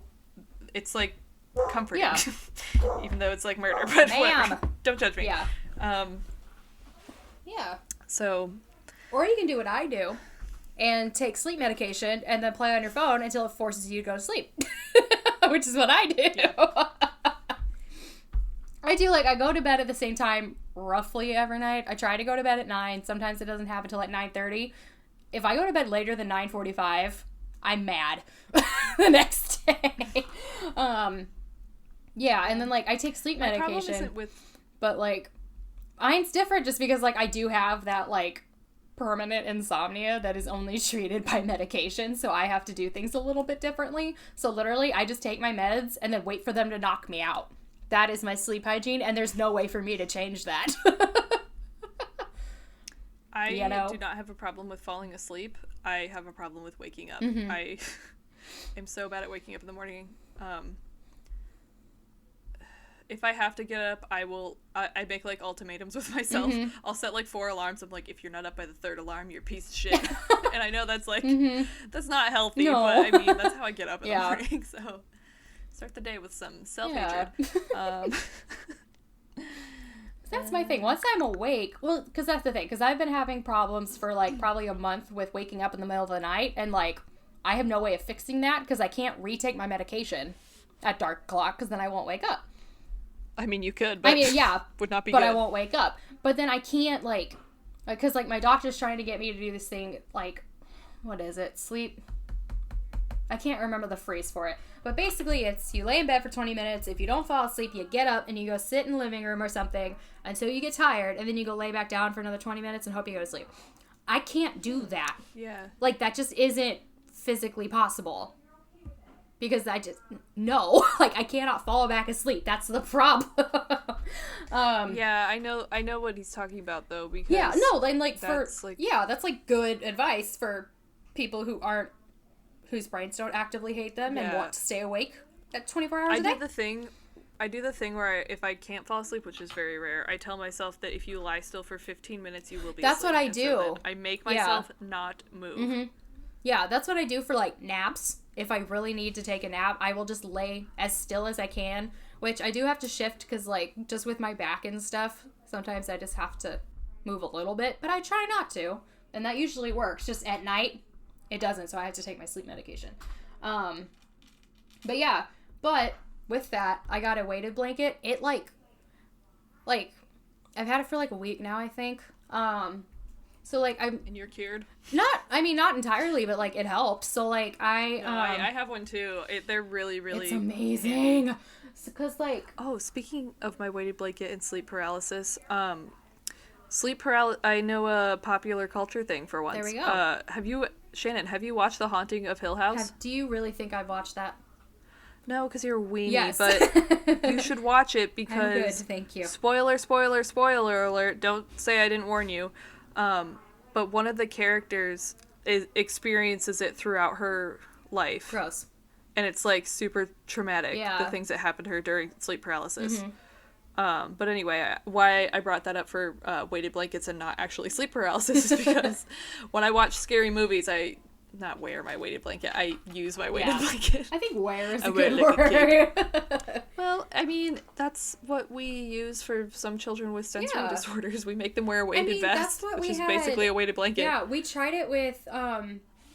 it's like comforting. Yeah. Even though it's like murder, but whatever. Don't judge me. Yeah. Yeah. So Or you can do what I do and take sleep medication and then play on your phone until it forces you to go to sleep. Which is what I do. Yeah. I do, like, I go to bed at the same time roughly every night. I try to go to bed at 9. Sometimes it doesn't happen until like 9:30. If I go to bed later than 9:45, I'm mad the next day. Yeah, and then, like, I take sleep my problem medication. isn't with But, like, mine's different just because, like, I do have that, like, permanent insomnia that is only treated by medication, so I have to do things a little bit differently. So, literally, I just take my meds and then wait for them to knock me out. That is my sleep hygiene, and there's no way for me to change that. I do not have a problem with falling asleep. I have a problem with waking up. I am so bad at waking up in the morning. If I have to get up, I make like ultimatums with myself. I'll set like 4 alarms. I'm like, if you're not up by the 3rd alarm, you're a piece of shit. And I know that's like, that's not healthy, No. but I mean, that's how I get up in the morning. So start the day with some self-hatred. That's my thing. Once I'm awake, well, because that's the thing, because I've been having problems for, like, probably a month with waking up in the middle of the night, and, like, I have no way of fixing that, because I can't retake my medication at dark o'clock, because then I won't wake up. I mean, you could, but would not be but good. I won't wake up. But then I can't, like, because, like, my doctor's trying to get me to do this thing, like, what is it? Sleep. I can't remember the phrase for it. But basically, it's you lay in bed for 20 minutes. If you don't fall asleep, you get up and you go sit in the living room or something until you get tired, and then you go lay back down for another 20 minutes and hope you go to sleep. I can't do that. Yeah. Like, that just isn't physically possible. Because no. Like, I cannot fall back asleep. That's the problem. Yeah, I know what he's talking about, though, because... Yeah, no, and, like, that's, like... Yeah, that's, like, good advice for people whose brains don't actively hate them and want to stay awake at 24 hours a day. I do the thing where if I can't fall asleep, which is very rare, I tell myself that if you lie still for 15 minutes, you will be That's asleep. what I And so do. then I make myself not move. Yeah, that's what I do for, like, naps. If I really need to take a nap, I will just lay as still as I can, which I do have to shift because, like, just with my back and stuff, sometimes I just have to move a little bit, but I try not to, and that usually works. Just at night, it doesn't, so I have to take my sleep medication. But yeah, but with that, I got a weighted blanket. It, like, I've had it for, like, a week now, I think. So, like, And you're cured? not entirely, but, like, it helps. So, like, I have one, too. They're really, really... It's amazing. Because, like... Oh, speaking of my weighted blanket and sleep paralysis, Sleep paralysis. I know a popular culture thing for once. There we go. Shannon, have you watched The Haunting of Hill House? Do you really think I've watched that? No, because you're a weenie, Yes. but you should watch it because... I'm good, thank you. Spoiler alert. Don't say I didn't warn you. But one of the characters experiences it throughout her life. Gross. And it's, like, super traumatic, Yeah. the things that happen to her during sleep paralysis. Mm-hmm. But anyway, why I brought that up for weighted blankets and not actually sleep paralysis is because when I watch scary movies, I not wear my weighted blanket. I use my weighted blanket. I think wear is a wear good it like a word. Well, I mean, that's what we use for some children with sensory Yeah. disorders. We make them wear a weighted that's vest, what which we is had. basically a weighted blanket. Yeah, we tried it with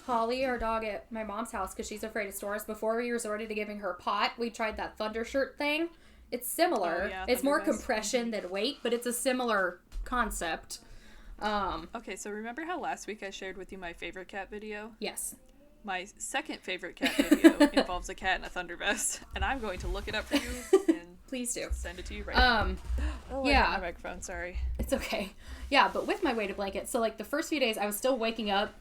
Holly, our dog, at my mom's house because she's afraid of storms. Before we resorted to giving her a pot, we tried that thunder shirt thing. It's similar. Oh, yeah, it's more thunder vest. compression than weight, but it's a similar concept. Okay, so remember how last week I shared with you my favorite cat video? Yes. My second favorite cat video involves a cat in a thunder vest, and I'm going to look it up for you and Please do. send it to you right now. Oh, yeah. I hit my microphone, sorry. It's okay. Yeah, but with my weighted blanket, so like the first few days I was still waking up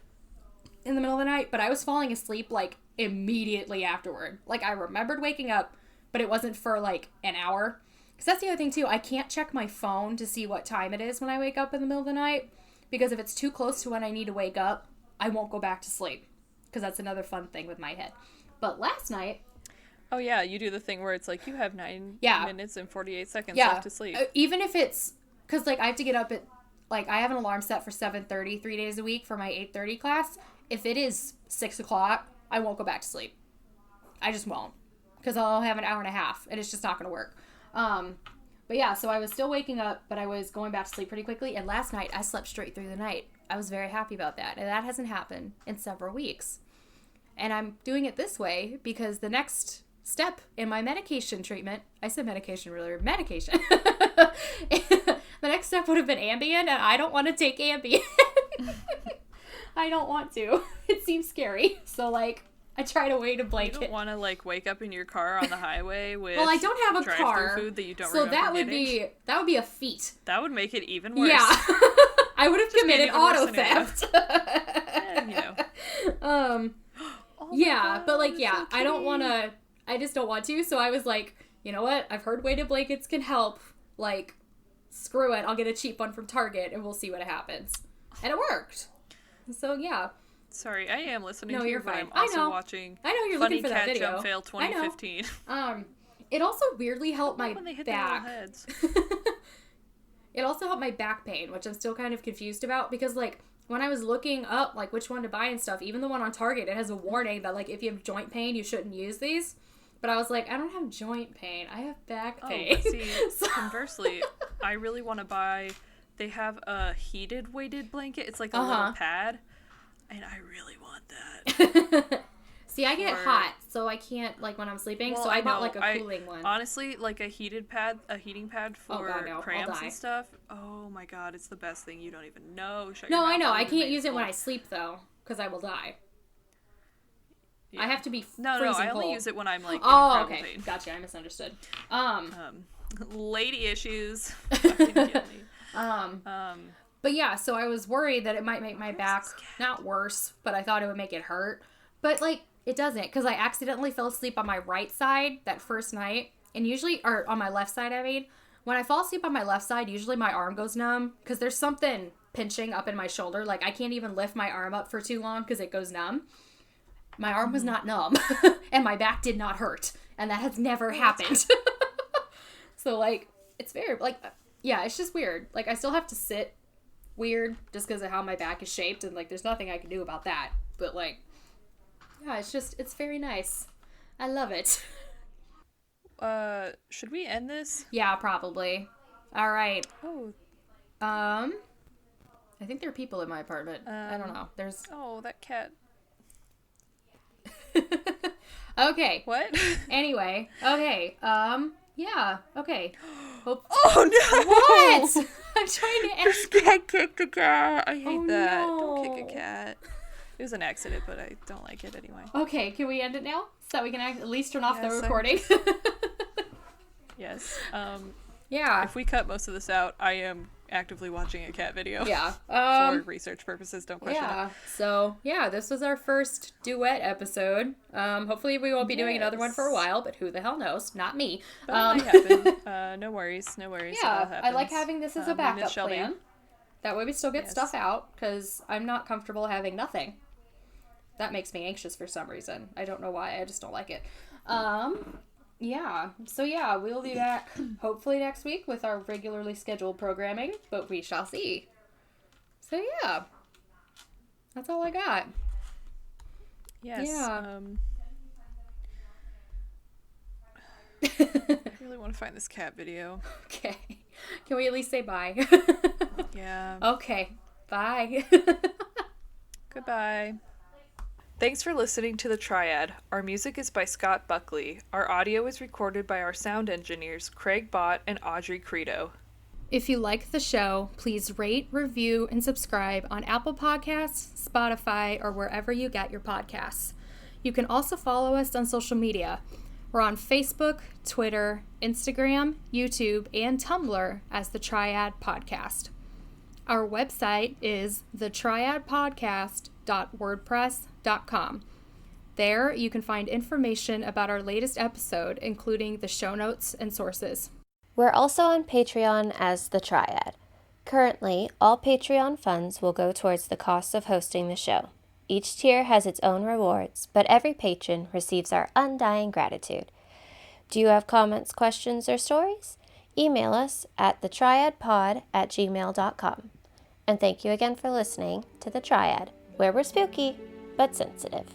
in the middle of the night, but I was falling asleep like immediately afterward. Like I remembered waking up, but it wasn't for like an hour. Because that's the other thing too, I can't check my phone to see what time it is when I wake up in the middle of the night, because if it's too close to when I need to wake up, I won't go back to sleep. Because that's another fun thing with my head. But last night... Oh yeah, you do the thing where it's like you have 9 minutes and 48 seconds left to sleep. Even if it's... Because like I have to get up at... Like I have an alarm set for 7:30 3 days a week for my 8:30 class. If it is 6 o'clock, I won't go back to sleep. I just won't. Because I'll have an hour and a half and it's just not going to work. But yeah, so I was still waking up, but I was going back to sleep pretty quickly. And last night, I slept straight through the night. I was very happy about that. And that hasn't happened in several weeks. And I'm doing it this way because the next step in my medication treatment, I said medication earlier, medication. The next step would have been Ambien, and I don't want to take Ambien. I don't want to. It seems scary. So, like, I try to wait a blanket. You don't want to, like, wake up in your car on the highway with well, I don't have a car, food that you don't so remember that would be a feat. That would make it even worse. Yeah. I would have committed auto theft. And, you know. Oh yeah, God, but like, yeah, so I don't want to, I just don't want to, so I was like, you know what, I've heard weighted blankets can help, like, screw it, I'll get a cheap one from Target, and we'll see what happens. And it worked. So, yeah. Sorry, I am listening No, to you, you're but fine. I'm also I know. watching I know you're Funny looking for that Cat video. Jump Fail 2015. It also weirdly helped my When they hit their little back. heads. It also helped my back pain, which I'm still kind of confused about, because, like, when I was looking up, like, which one to buy and stuff, even the one on Target, it has a warning that, like, if you have joint pain, you shouldn't use these. But I was like, I don't have joint pain. I have back pain. Oh, but see, conversely, I really want to buy... They have a heated weighted blanket. It's like a little pad. And I really want that. See, I get hot, so I can't, like, when I'm sleeping, so I bought, like, a cooling one. Honestly, like, a heating pad for cramps and stuff. Oh my god, it's the best thing. You don't even know. No, I know. I can't use it when I sleep, though, because I will die. Yeah. I have to be freezing I cold. only use it when I'm, like, in okay. pain. Gotcha, I misunderstood. Lady issues. Fucking get me. But yeah, so I was worried that it might make my back not worse, but I thought it would make it hurt. But, like, it doesn't, because I accidentally fell asleep on my right side that first night, and usually, or on my left side, I mean. When I fall asleep on my left side, usually my arm goes numb, because there's something pinching up in my shoulder. Like, I can't even lift my arm up for too long, because it goes numb. My arm was not numb, and my back did not hurt, and that has never happened. So, like, it's very, like, yeah, it's just weird. Like, I still have to sit weird, just because of how my back is shaped, and, like, there's nothing I can do about that. But, like, yeah, it's very nice. I love it. Should we end this? Yeah, probably. All right. Oh. I think there are people in my apartment. I don't know. There's... Oh, that cat. Okay. What? Anyway. Okay. Yeah. Okay. Oh, no! What? I'm trying to end... This cat kicked a cat. I hate that. No. Don't kick a cat. It was an accident, but I don't like it anyway. Okay, can we end it now? So that we can at least turn off the Yes, recording? Yes. Yeah. If we cut most of this out, I am actively watching a cat video. Yeah. For research purposes, don't question it. So, yeah, this was our first duet episode. Hopefully we won't be doing another one for a while, but who the hell knows? Not me. But it might happen. No worries. Yeah, I like having this as a backup plan. That way we still get stuff out, because I'm not comfortable having nothing. That makes me anxious for some reason. I don't know why. I just don't like it. Yeah. So, yeah, we'll be back hopefully next week with our regularly scheduled programming, but we shall see. So, yeah. That's all I got. Yes. Yeah. I really want to find this cat video. Okay. Can we at least say bye? Yeah. Okay. Bye. Goodbye. Thanks for listening to The Triad. Our music is by Scott Buckley. Our audio is recorded by our sound engineers, Craig Bott and Audrey Credo. If you like the show, please rate, review, and subscribe on Apple Podcasts, Spotify, or wherever you get your podcasts. You can also follow us on social media. We're on Facebook, Twitter, Instagram, YouTube, and Tumblr as The Triad Podcast. Our website is thetriadpodcast.wordpress.com. There, you can find information about our latest episode, including the show notes and sources. We're also on Patreon as The Triad. Currently, all Patreon funds will go towards the cost of hosting the show. Each tier has its own rewards, but every patron receives our undying gratitude. Do you have comments, questions, or stories? Email us at thetriadpod@gmail.com. And thank you again for listening to The Triad, where we're spooky but sensitive.